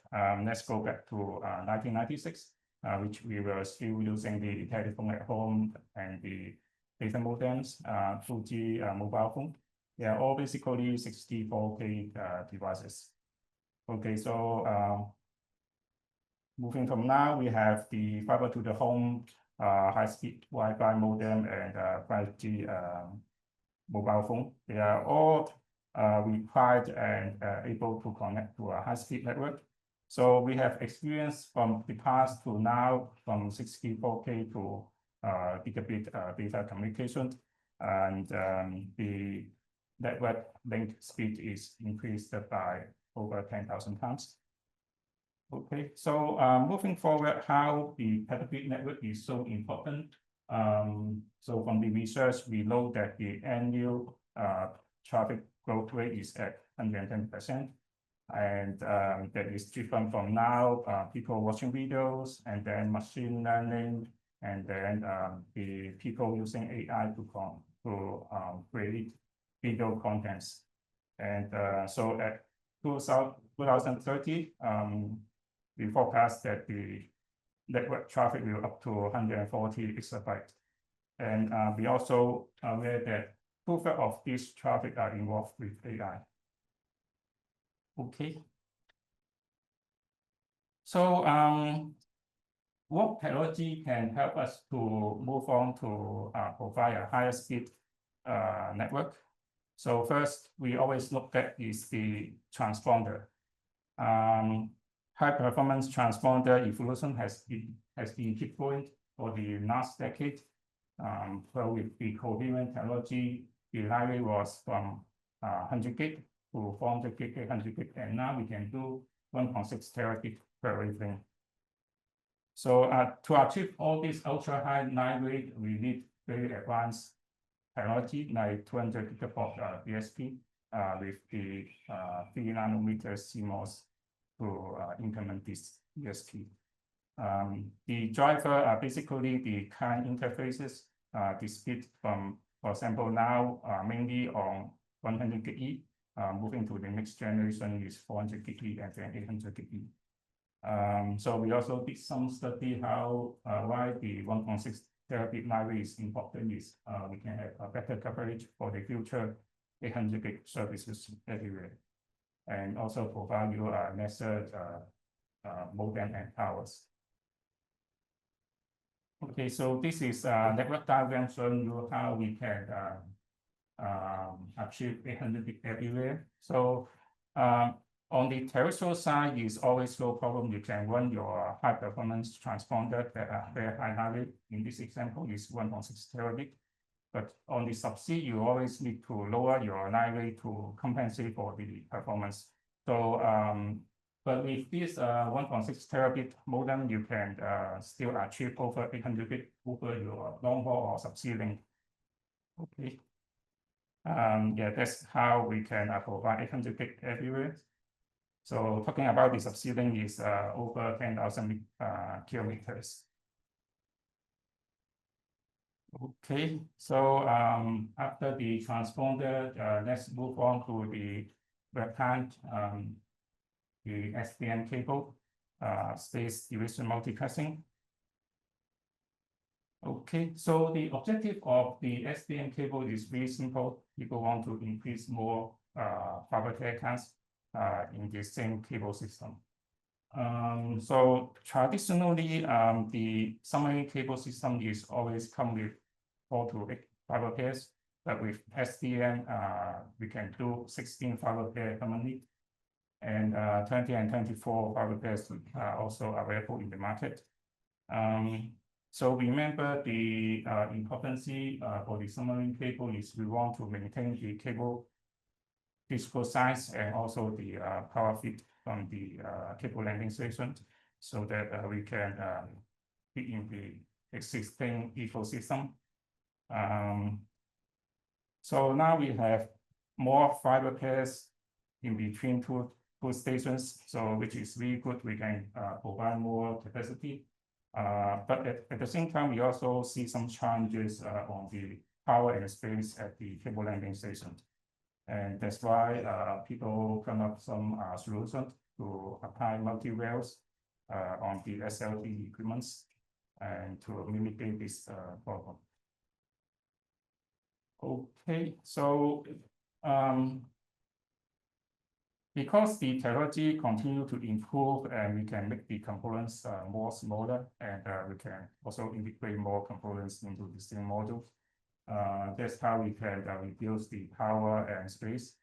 let's go back to 1996, which we were still using the telephone at home and the data modems, 2G mobile phone. They are all basically 64K devices. Okay, so moving from now, we have the fiber to the home, high-speed Wi-Fi modem, and 5G mobile phone. They are all required and able to connect to a high-speed network. So we have experience from the past to now, from 64K to gigabit data communication, and the network link speed is increased by over 10,000 times. Okay, so moving forward, how the petabit network is so important. So from the research, we know that the annual traffic growth rate is at 110%. And that is driven from now people watching videos, and then machine learning, and then the people using AI to create video contents. And so at 2030, we forecast that the network traffic will up to 140 exabytes. And we also aware that 2/3 of this traffic are involved with AI. Okay. So what technology can help us to move on to provide a higher speed network? So first, we always look at is the transponder. High performance transponder evolution has been keep going for the last decade. So with the coherent technology, the library was from 100 gig to 400 gig, 800 gig, and now we can do 1.6 terabit per wavelength. So to achieve all this ultra high line rate, we need very advanced technology like 200 gigabit DSP with the 3 nanometer CMOS to implement this DSP. The driver are basically the current interfaces, the speed from, for example, now mainly on 100 gig, moving to the next generation is 400 gig and then 800 gig. So we also did some study how why the 1.6 terabit library is important is we can have a better coverage for the future 800 gig services everywhere, and also provide you a lesser modem and towers. Okay, so this is a network diagram showing you how we can achieve 800 gig everywhere. So on the terrestrial side is always no problem. You can run your high performance transponder that are very high line. In this example is 1.6 terabit. But on the subsea, you always need to lower your line rate to compensate for the performance. So but with this 1.6 terabit modem, you can still achieve over 800 gig over your long haul or subsea link. Okay. Yeah, that's how we can provide 800 gig everywhere. So talking about the subsea link is over 10,000 kilometers. Okay, so after the transponder, let's move on to the rectangle, the SDN cable, space division multiplexing. Okay, so the objective of the SDN cable is really simple. People want to increase more fiber layer counts in the same cable system. So traditionally, the submarine cable system is always come with 4 to 8 fiber pairs, but with SDN, we can do 16 fiber pairs commonly, and 20 and 24 fiber pairs are also available in the market. So remember the importance for the submarine cable is we want to maintain the cable physical size and also the power feed from the cable landing station so that we can fit in the existing ecosystem. So now we have more fiber pairs in between two stations, so which is really good. We can provide more capacity. But at the same time, we also see some challenges on the power and space at the cable landing station. And that's why people come up some solution to apply multi-rails on the SLT equipments and to mitigate this problem. Okay, so because the technology continue to improve and we can make the components more smaller and we can also integrate more components into the same module. That's how we can reduce the power and space.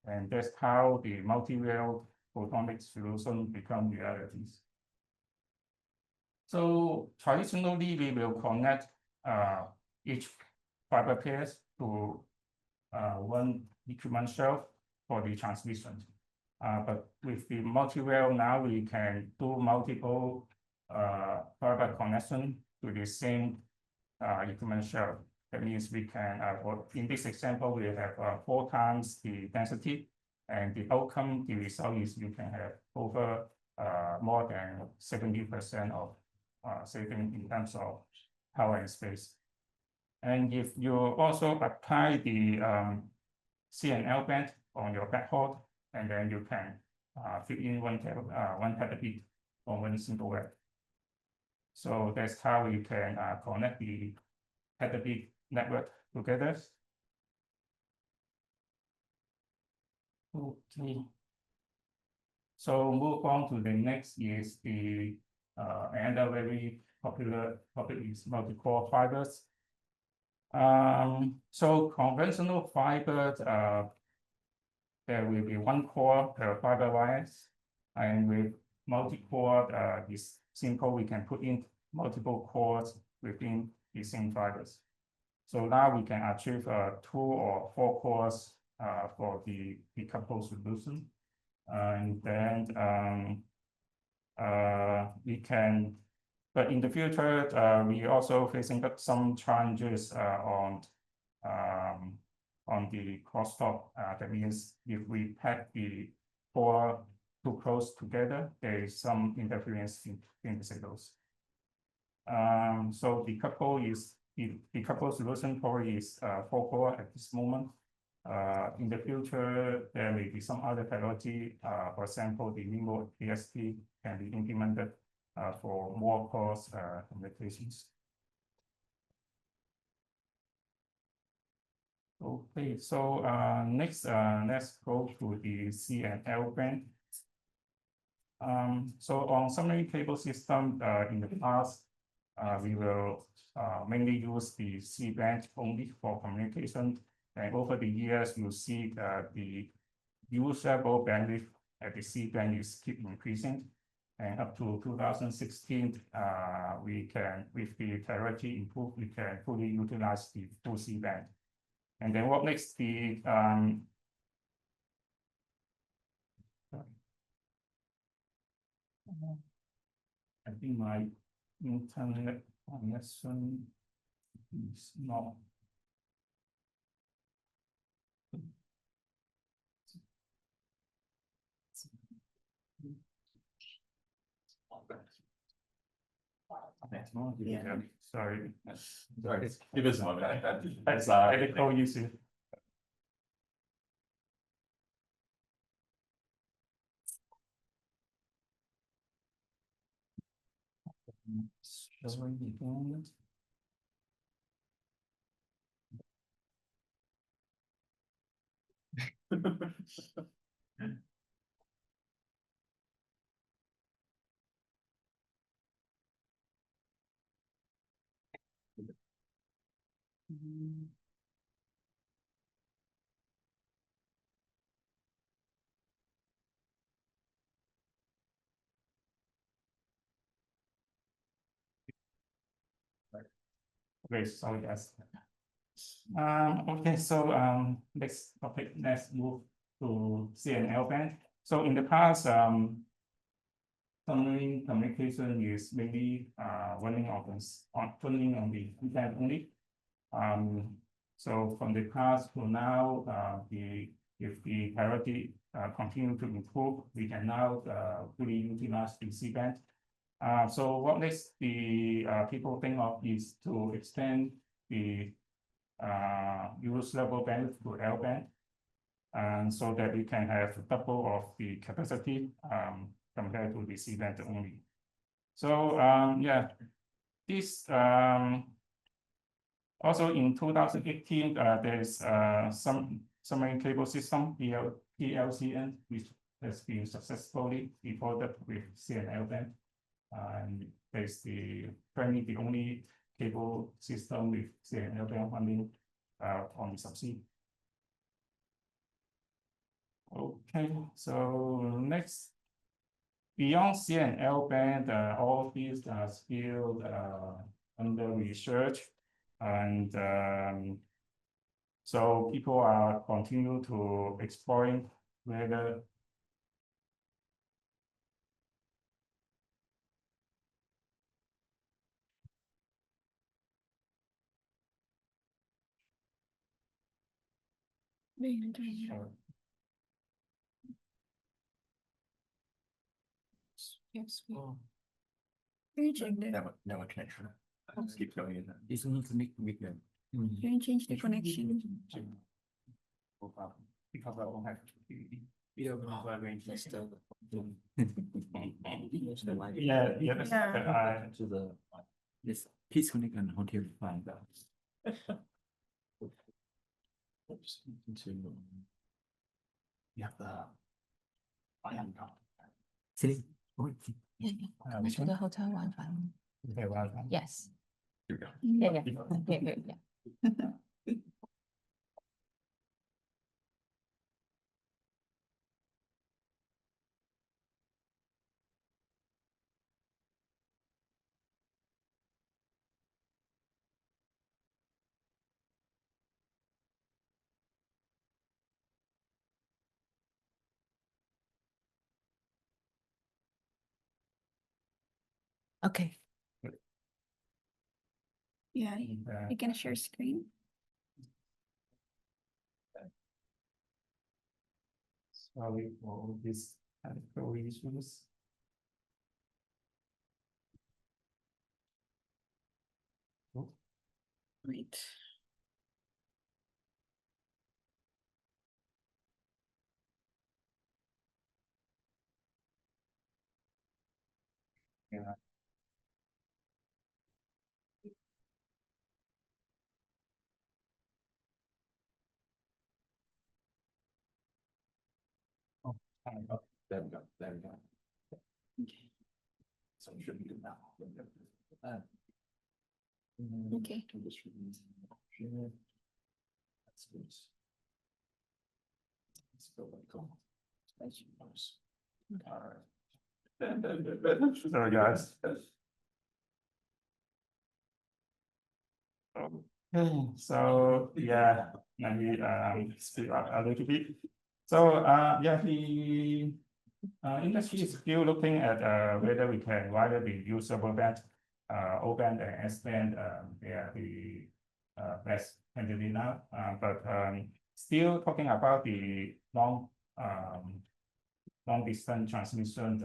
And that's how the multi-rail photonic solution become realities. So traditionally, we will connect each fiber pairs to one equipment shelf for the transmission. But with the multi-rail now, we can do multiple fiber connection to the same equipment shelf. That means we can, in this example, we have 4 times the density, and the outcome, the result is you can have over more than 70% of saving in terms of power and space. And if you also apply the C and L band on your backhaul, and then you can fit in 1 terabit on one single web. So that's how we can connect the terabit network together. Okay. So move on to the next is the another very popular topic is multi-core fibers. So conventional fiber, there will be 1 core per fiber wires, and with multi-core is simple. We can put in multiple cores within the same fibers. So now we can achieve 2 or 4 cores for the decoupled solution, and then we can. But in the future, we also facing some challenges on the crosstalk. That means if we pack the core too close together, there is some interference in the signals. So the coupled solution probably is 4 core at this moment. In the future, there may be some other technology. For example, the remote DSP can be implemented for more cores communications. Okay, so next, let's go to the C and L band. So on submarine cable system, in the past, we will mainly use the C band only for communication. And over the years, you see the usable bandwidth at the C band is keep increasing. And up to 2016, we can, with the technology improved, we can fully utilize the full C band. And then what makes the I think my internet connection is not. Yeah. Sorry. Sorry, give us a moment. That's technical issue. Showing again. great, sorry, yes. Okay, so, next topic, let's move to CNL band. So in the past, submarine communication is mainly, running on the internet only. So from the past to now, if the priority, continue to improve, we can now, fully utilize the C-band. So what makes the people think of is to extend the use level band to L band, and so that we can have double of the capacity compared to the C band only. So yeah, this also in 2018 there's some submarine cable system PLCN which has been successfully deployed with CNL band. And there's currently the only cable system with CNL band running on the subsea. Okay, so next, beyond CNL band, all these are still under research, and so people are continue to exploring whether Yes. Never connection. Keep going in. This one connect with them. Can you change the connection? because I don't have Video range. yeah, that's Yeah. To the this please connect and hotel find out. You have the. I am not. See? Connect to the hotel Wi-Fi. okay, well done. Yes. Here we go. Yeah. Okay. Yeah, you can share screen. Sorry for all these technical issues. Wait. Yeah. Oh, There we go. There we go. So you shouldn't do now. Okay. That's good. Let's go back on. Alright. sorry guys. Okay, so yeah, let me speak up a little bit. So yeah, the industry is still looking at whether we can whether the usable band, O band and S band, they are the best candidate now. But still talking about the long distance transmission,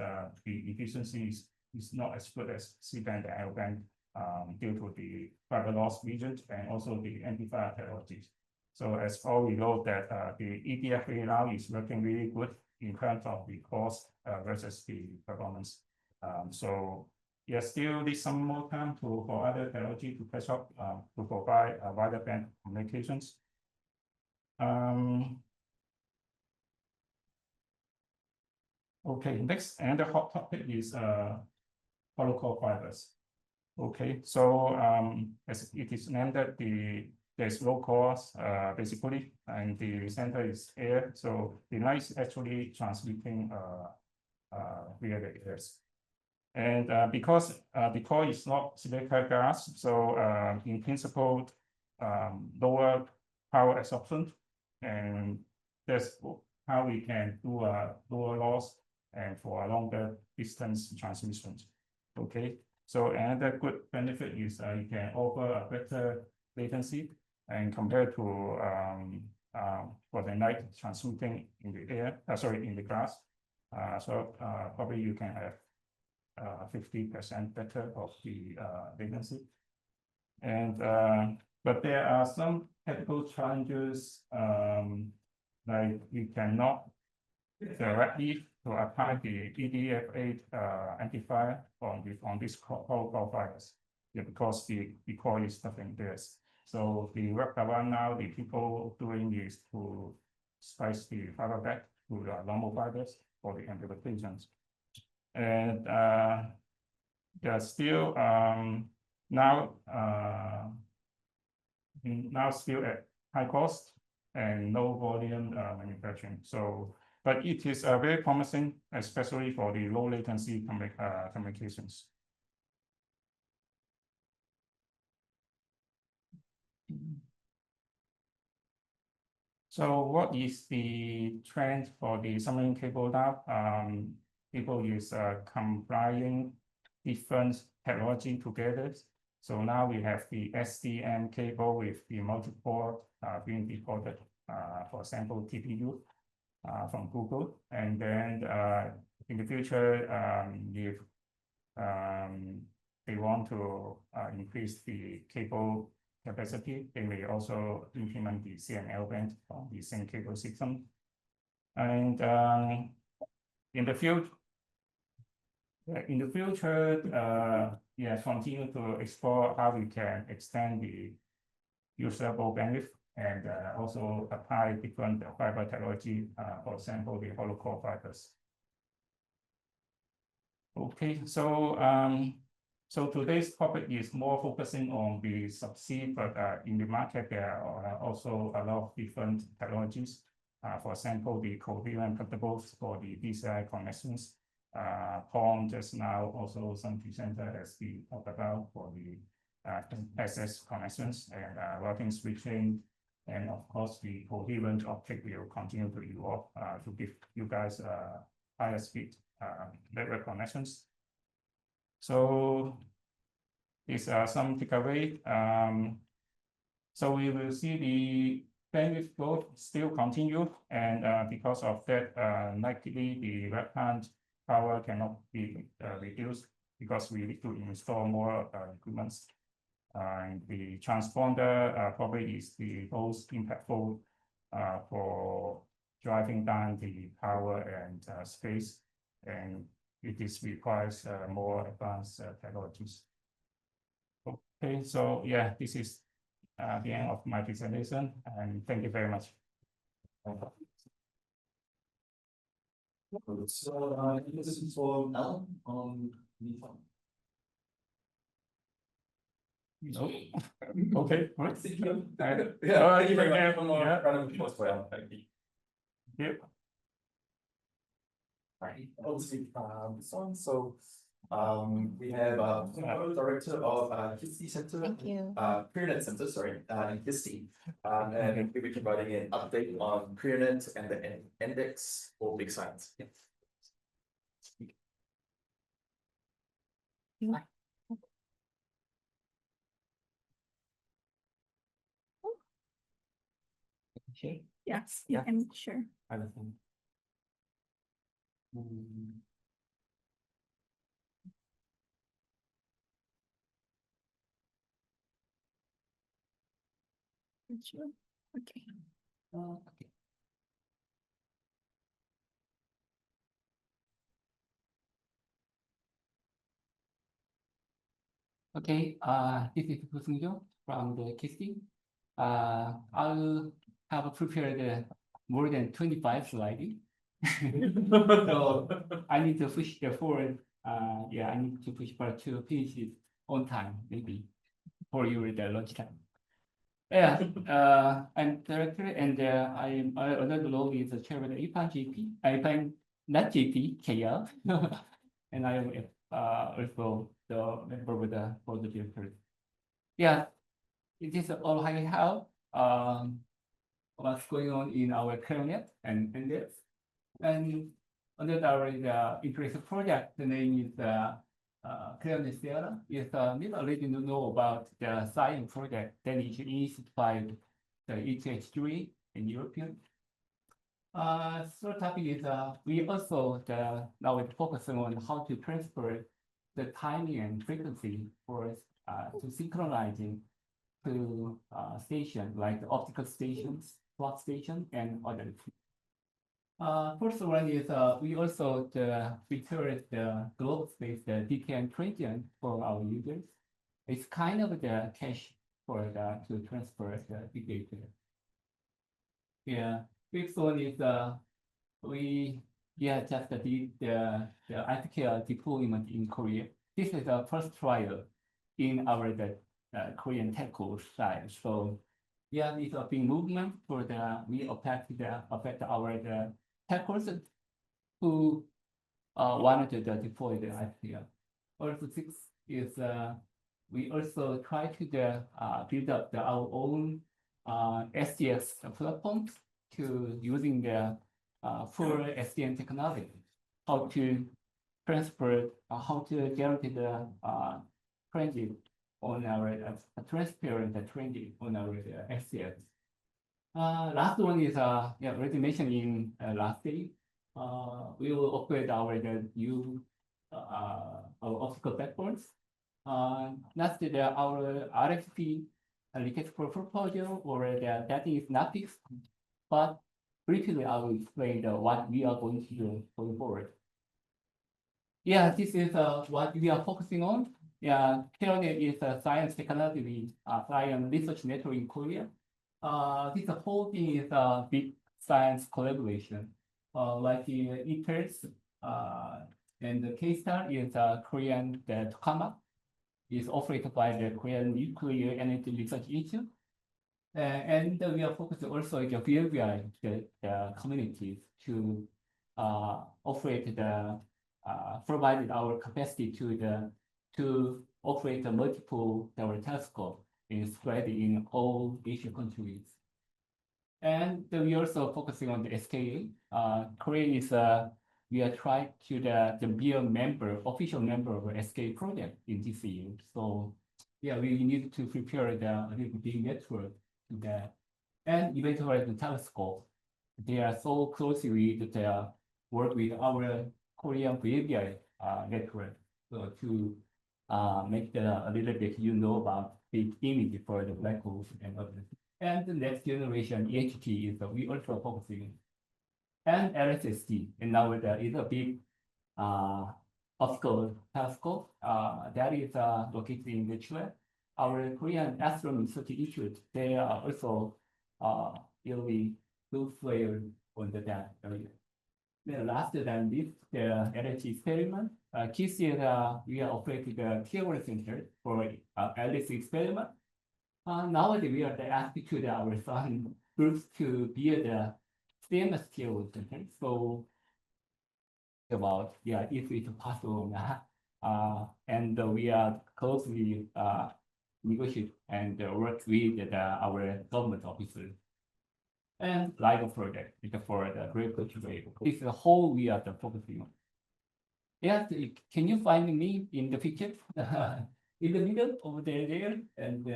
the efficiency is not as good as C band and L band. Due to the fiber loss region and also the amplifier technologies. So as all we know that the EDFA now is working really good in terms of the cost versus the performance. So yeah, still need some more time for other technology to catch up to provide wider band communications. Okay, next and the hot topic is hollow core fibers. Okay, so as it is named that there's low cost basically, and the center is air, so the light is actually transmitting via the airs. And because the core is not silica glass, so in principle, lower power absorption, and that's how we can do a lower loss and for a longer distance transmission. Okay, so another good benefit is you can offer a better latency and compared to for the light transmitting in the air, in the glass. So probably you can have 50% better of the latency. And but there are some technical challenges, like you cannot directly to apply the EDF8 amplifier on this core fibers, because the core is nothing there. So the workaround now the people doing is to splice the fiber back to the normal fibers for the amplifications. And they're still now still at high cost and low volume manufacturing. So, but it is very promising, especially for the low latency communications. So what is the trend for the submarine cable now? People use combining different technology together. So now we have the SDM cable with the multi-port being deployed, for example, TPU from Google. And then in the future, if they want to increase the cable capacity, they may also implement the CNL band on the same cable system. And in the future, continue to explore how we can extend the usable bandwidth and also apply different fiber technology, for example, the hollow core fibers. Okay, so so today's topic is more focusing on the subsea, but in the market there are also a lot of different technologies. For example, the coherent cables for the DCI connections. Paul just now also some presenter as we talked about for the SS connections and routing switching, and of course the coherent optic will continue to evolve to give you guys higher speed network connections. So these are some takeaway. So we will see the bandwidth growth still continue, and because of that, likely the webplant power cannot be reduced because we need to install more equipment. And the transponder probably is the most impactful for driving down the power and space, and it requires more advanced technologies. Okay, so yeah, this is the end of my presentation, and thank you very much. So this is for Alan on the phone. No. Okay. Right. Thank you. Thank Thank you very much. Yeah. One more round of applause for Alan. Thank you. Yep. Right. Obviously, this one. So, we have director of KISTI Center. Thank you. PeerNet Center, sorry, in KISTI, and we'll be providing an update on PeerNet and the index for big science. Yeah. Yes, yeah, I'm sure. Sure. Okay. Okay, this is Kusunjo from the KISTI. I'll have prepared more than 25 slides. So I need to push the forward. Yeah, I need to push part 2 pages on time, maybe for you the lunch time. Yeah, I'm director, and I'm another role is the chair of the APAN GP. APAN, not GP, KL. And I am also the member with the board of directors. Yeah, it is all I have. What's going on in our career and this. And under our interest project, the name is Clearness Theater. Is need already know about the science project that is initiated by the ETH3 in European. So topic is we also now we're focusing on how to transfer the timing and frequency for to synchronizing to station like the optical stations, clock station, and other. First one is we also prepared the global space the DKN transient for our users. It's kind of the cache for to transfer the big data. Yeah, fifth one is we just did the IPK deployment in Korea. This is the first trial in our Korean telco side. So yeah, it's a big movement for we affect our telcos who wanted to deploy the IPK. Also six is we also try to build up our own SDX platforms to using the full SDN technology, how to transfer, how to guarantee the transit on our transparent transit on our SDX. Last one is yeah, already mentioned in last day. We will upgrade our new our optical backbones. That's our RFP request for proposal or that is not fixed, but briefly I will explain what we are going to do going forward. Yeah, this is what we are focusing on. Yeah, Keronet is a science technology science research network in Korea. This whole thing is a big science collaboration. Like ITERS and the K-Star is Korean Tokamak is operated by the Korean Nuclear Energy Research Institute. And we are focused also on the VLBI, the communities to operate provide our capacity to operate a multiple telescope is spread in all Asian countries. And we are also focusing on the SKA. Korea is we are trying to be a member, official member of the SKA project in this year. So yeah, we need to prepare the big network to that. And eventually the telescope, they are so closely with the work with our Korean VLBI network, so to make a little bit about the image for the black holes and others. And the next generation EHT is we also focusing. And LSST, and now there is a big optical telescope that is located in the Chile. Our Korean Astronomy Research Institute, they are also really good player on that area. Then last than this, the energy experiment. KISS we are operating the Tier 1 center for LS experiment. Nowadays we are asking to our son groups to build the famous Tier 1 center. So about if it's possible or not. And we are closely negotiate and work with our government officers. And LIGO project is for the great culture wave. It's the whole we are focusing on. Yes, can you find me in the picture? In the middle over there, and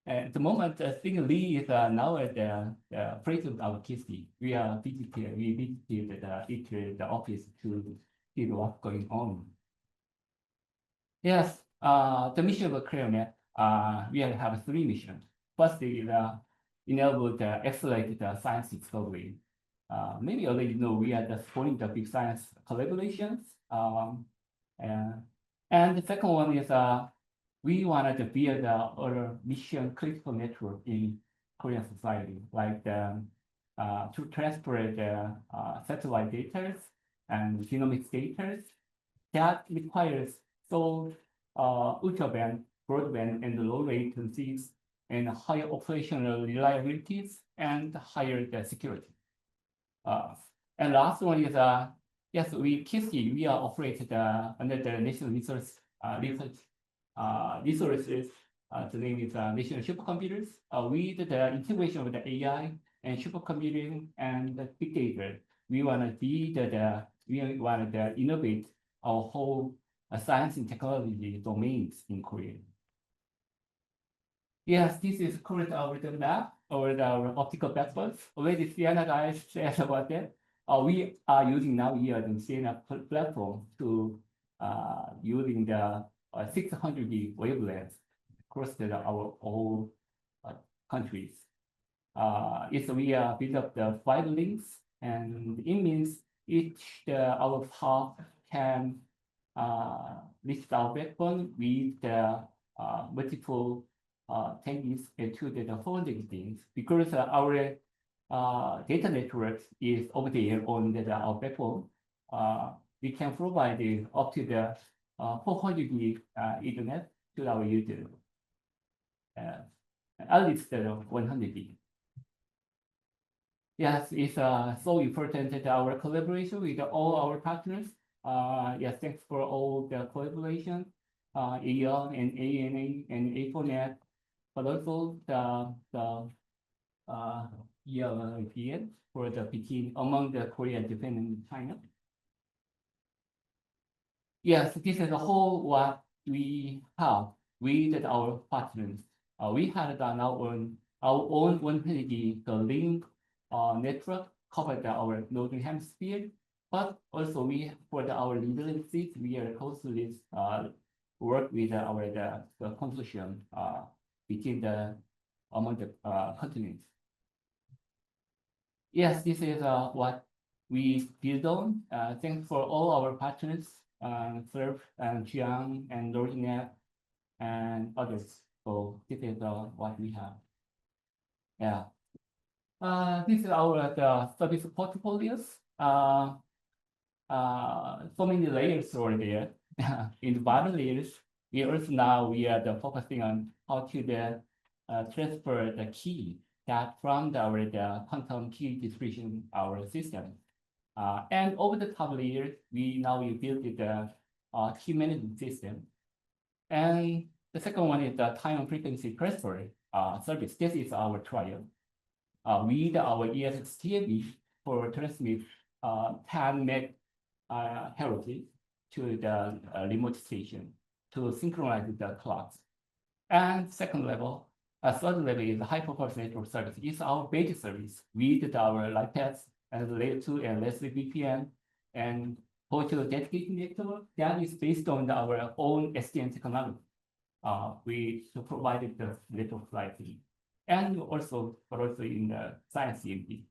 at the moment, I think Lee is now at the president of KISS. We visited the office to see what's going on. Yes, the mission of ClearNet, we have 3 missions. First is enable the accelerate the science discovery. Maybe already know we are supporting the big science collaborations. And the second one is we wanted to build a mission critical network in Korean society, like to transfer the satellite data and genomics data that requires so ultra-band, broadband, and low latencies, and higher operational reliabilities and higher security. And last one is Yes, we KISI, we are operated under the National Resources. The name is National Supercomputers. We did the integration with the AI and supercomputing and the big data. We want to be we want to innovate our whole science and technology domains in Korea. Yes, this is current our map or our optical backbones. Already Sienna guys said about that. We are using now here the Sienna platform to using the 600 gig wavelengths across our whole countries. It's we build up the 5 links, and it means each our path can list our backbone with the multiple changes into the 400 things, because our data network is over there on our backbone. We can provide up to the 400 gig Ethernet to our user. At least 100 gig. Yes, it's so important that our collaboration with all our partners. Yes, thanks for all the collaboration, AEON and ANA and A4net, but also the ELPN for the between among the Korea, Japan, and China. Yes, this is the whole what we have with our partners. We had done our own 100 gig link network covered our northern hemisphere, but also we for our leadership we are closely work with the consortium between among the continents. Yes, this is what we build on. Thanks for all our partners, Surf and Jiang and Nordnet and others. So this is what we have. Yeah. This is our service portfolios. So many layers over there. In the bottom layers, we are focusing on how to transfer the key that from the quantum key distribution our system. And over the top layer, we build the key management system. And the second one is the time and frequency transfer service. This is our trial. With our ESXTAB for transmit 10 meg heritage to the remote station to synchronize the clocks. And third level is the high performance network service. It's our basic service with our live paths and layer 2 and layer 3 VPN and virtual dedicated network that is based on our own SDN technology. We provided the network slightly. And also in the science CMP.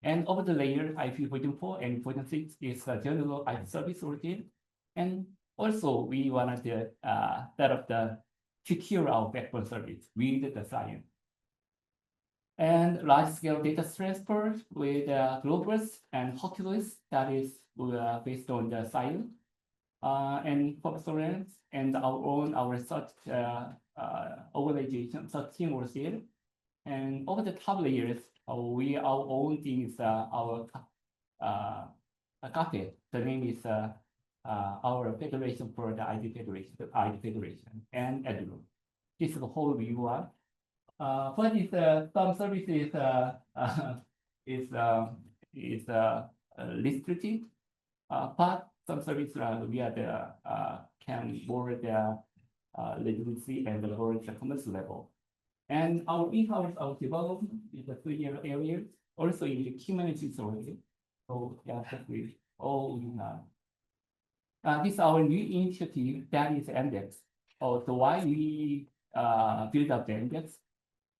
And over the layer, IP44 and 46 is a general IP service routine. And also we wanted to set up the secure our backbone service with the science. And large scale data transfer with Globus and Hercules that is based on the science. And Foxorens and our search organization, search team was here. And over the top layers, our own thing is our carpet. The name is our federation for the ID federation, and Edro. This is the whole view one. But some services is restricted, but some services we are can lower the latency and lower the commercial level. And our in-house development is a 3-year area, also in the key management already. So yeah, we all in this is our new initiative that is index. So why we build up the index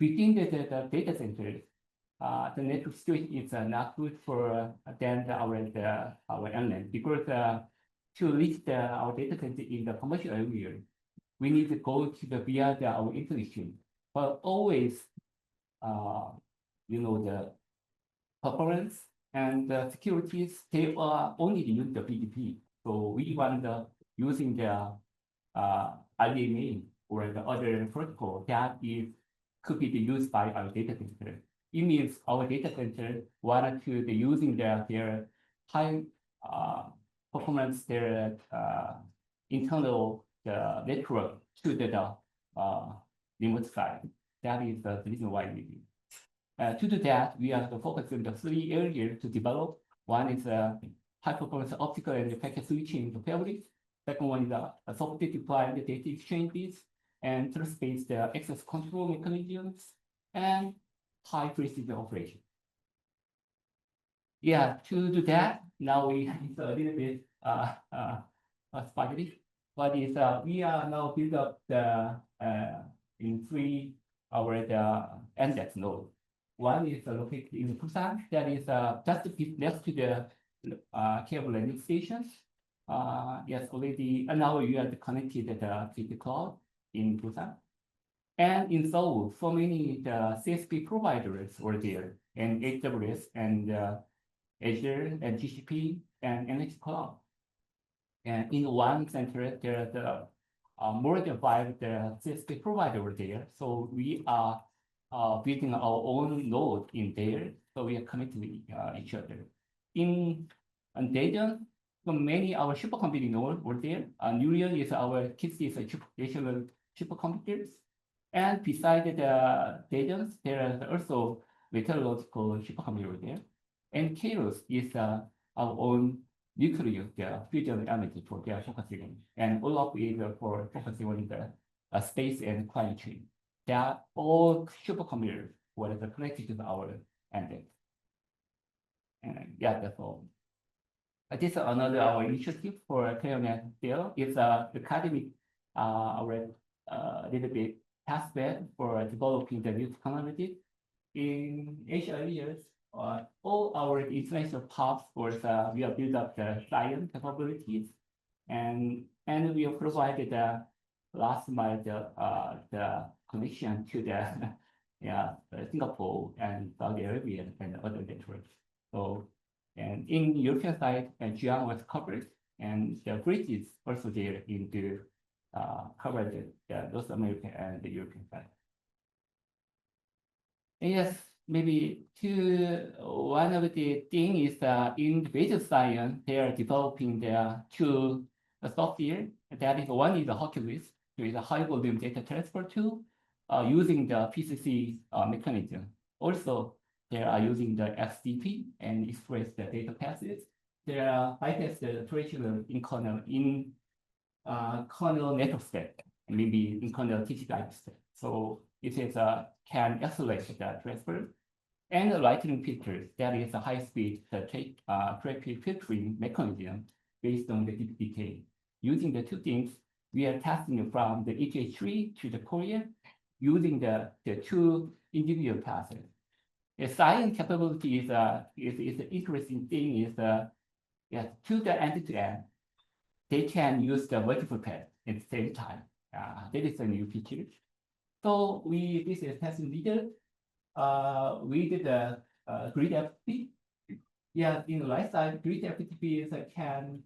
within the data centers. The network situation is not good for then our inland, because to reach our data center in the commercial area, we need to go to via our interconnection. But always, the performance and the securities, they are only use the BDP. So we want using the RDMA or the other protocol that could be used by our data center. It means our data center wanted to using their high performance their internal network to the remote side. That is the reason why we do. To do that, we are focusing on the 3 areas to develop. One is high performance optical and packet switching fabrics. Second one is software defined data exchanges, and third space the access control mechanisms and high precision operation. Yeah, to do that, now we it's a little bit spaghetti, but it's we are now build up the in 3 our the index node. One is located in Busan, that is just a bit next to the cable landing stations. Yes, already, and now you are connected to the cloud in Busan. And in Seoul, so many the CSP providers were there, and AWS and Azure and GCP and NX Cloud. And in one center, there are the more than 5 the CSP provider were there. So we are building our own node in there. So we are connected with each other. In Daejeon, so many our supercomputing nodes were there. Nurion is our KISS is a national supercomputers. And beside the Daejeon, there are also meteorological supercomputer there. And Kairos is our own nuclear fusion energy for their focusing on. And all of it for focusing on the space and climate change. They are all supercomputers were connected to our ending. And yeah, that's all. This is another our initiative for ClearNet there. It's academic our little bit test bed for developing the new technology. In Asia areas, all our international paths was we have built up the science capabilities, and we have provided the last mile the connection to the Singapore and Saudi Arabia and other networks. So, and in European side, Jiang was covered, and the bridge is also there into cover the North American and the European side. Yes, maybe one of the thing is in the basic science, they are developing their 2 software. That is one is the Hercules, which is a high volume data transfer tool using the PCC mechanism. Also, they are using the XDP and express the data passes. There are bypass the traditional in kernel network stack, maybe in kernel TCP/IP stack. So it is can accelerate the transfer. And the lightning filters, that is a high speed traffic filtering mechanism based on the DPK. Using the 2 things, we are testing from the EJ3 to the Korea using the 2 individual passes. The science capability is the interesting thing is to the end-to-end, they can use the multiple paths at the same time. That is a new feature. So this is testing leader. We did a grid FTP. Yeah, in the right side, grid FTP is can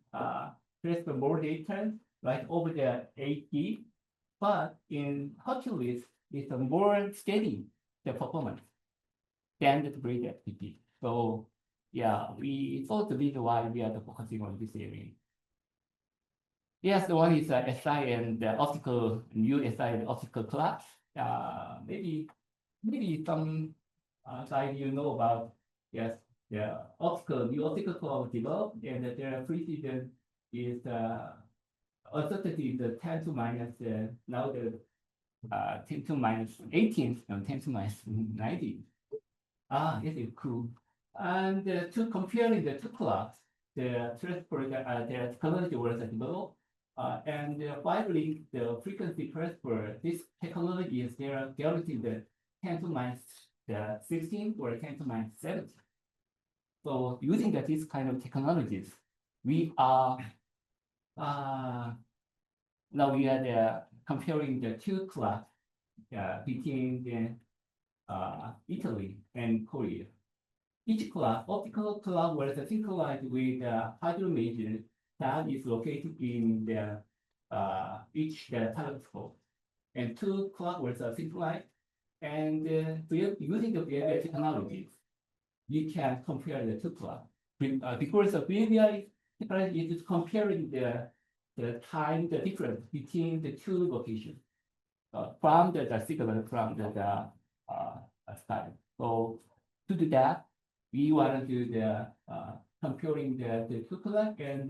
transfer more data, like over the 8 gig. But in Hercules, it's a more steady the performance than the grid FTP. So yeah, we thought the reason why we are focusing on this area. Yes, the one is SI and the optical new SI and optical class. Maybe some side you know about. Yes, the new optical cloud developed, and their precision is uncertainty the 10 to minus now the 10 to minus 18 and 10 to minus 90. It is cool. And to comparing the 2 clocks, the transport the technology was developed. And finally, the frequency transfer, this technology is there guaranteed the 10 to minus 16 or 10 to minus 70. So using these kind of technologies, we are now we are comparing the 2 clocks between Italy and Korea. Each clock, optical clock was synchronized with hydrometer that is located in the each telescope, and 2 clock was synchronized. And using the VLI technologies, we can compare the 2 clock because the VLI technology is comparing the time, the difference between the two locations. From the signal from the sky. So to do that, we want to do the comparing the two clock and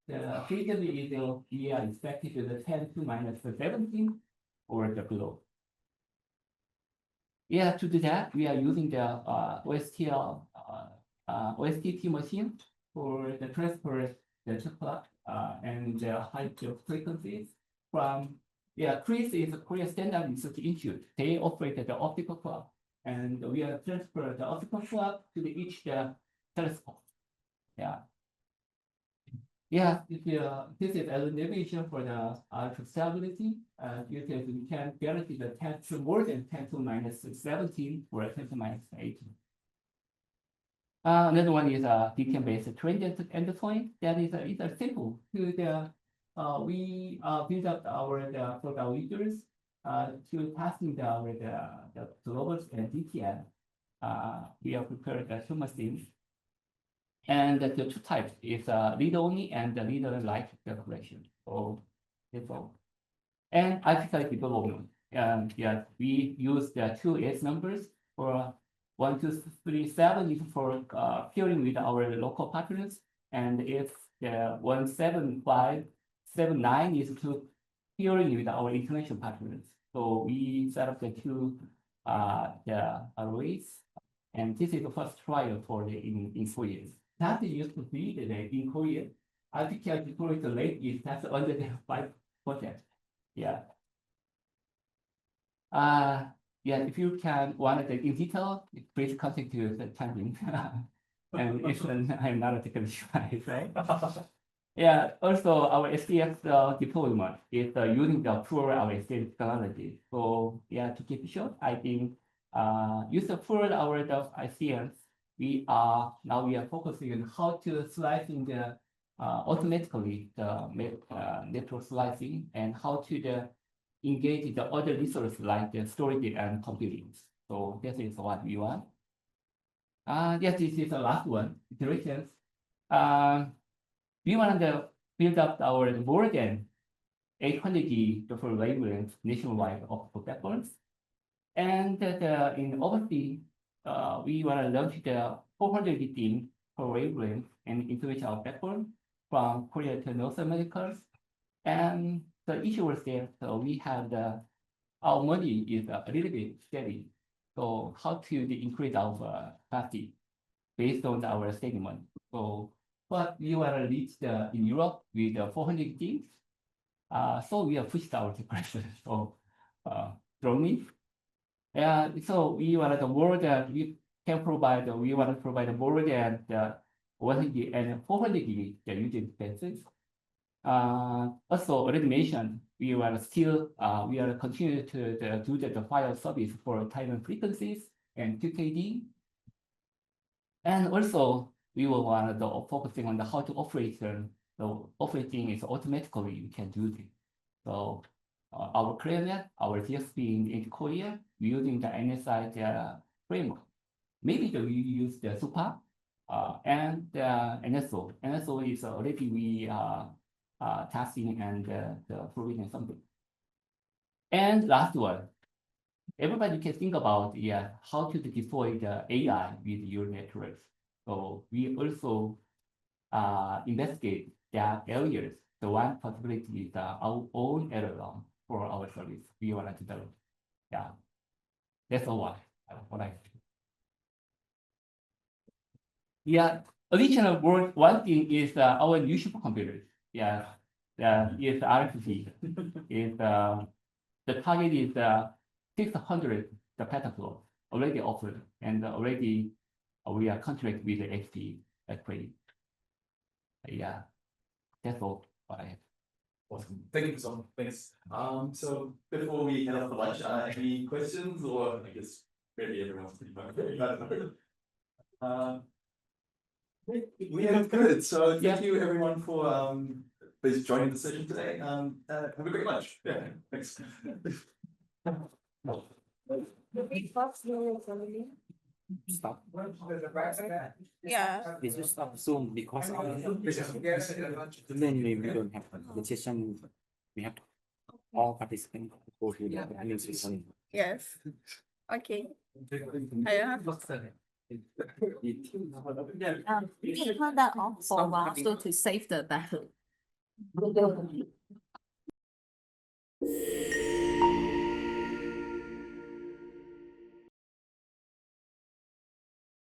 the frequency is we are expected to the 10 to minus 17 over the globe. Yeah, to do that, we are using the OSTT machine for the transfer the two clock and the height of frequencies from Chris is a Korea Standard Research Institute. They operated the optical clock, and we are transfer the optical clock to each telescope. This is elevation for the stability. We can guarantee the 10 to more than 10 to minus 17 or 10 to minus 18. Another one is a DTM-based trend endpoint. That is it's simple to the we build up our for our leaders to testing the globals and DTM. We are prepared the two machines. And the two types is lead only and the lead light calculation. So that's all. And artificial development. We use the two S numbers for 1, 2, 3, 7 is for pairing with our local partners, and if the 1, 7, 5, 7, 9 is to pairing with our international partners. So we set up the two the arrays, and this is the first trial for the in Korea. That used to be the in Korea. I think I deployed the late is that's under the 5 project. If you can want it in detail, please contact the timing. And if I'm not a technician, right? Also our SDX deployment is using the pure our SDX technology. So to keep it short, I think use the pure our ICNs. We are focusing on how to slice in the automatically the network slicing and how to engage the other resources like the storage and computing. So this is what we want. This is the last one, iterations. We want to build up our more than 800 gig for wavelengths nationwide of backbones. And in overseas, we want to launch the 400 gig for wavelength and integrate our backbone from Korea to North America. And the issue was there, so we have our money is a little bit steady. So how to increase our capacity based on our segment. So, but we want to reach in Europe with 400 gigs. So we have pushed our question. So, droning. So we want the more that we can provide. We want to provide more than 100 and 400 gigs the user expenses. Also already mentioned, we will still we are continue to do the file service for time and frequencies and QKD. And also we will want to focusing on how to operate the operating is automatically we can do this. So our ClearNet, our DSP in Korea, using the NSI framework. Maybe we use the SUPA and NSO. NSO is already we testing and provisioning something. And last one, everybody can think about how to deploy the AI with your networks. So we also investigate that areas. The one possibility is our own LLM for our service we want to develop. That's all what I. Additional word, one thing is our new supercomputers. Is RFC. Is the target is 600 the petaflow already offered, and already we are contract with the HP credit. That's all what I have. Awesome. Thank you so much. Thanks. So before we head off for lunch, any questions, or I guess maybe everyone's pretty much we are good. So thank you everyone for joining the session today. Have a great lunch. Thanks. The big box stop. Yeah. Did you stop Zoom because then we don't have the session. We have all participants go to the new session. Yes. Okay. Ayo. You can turn that off for a while, so to save the battery.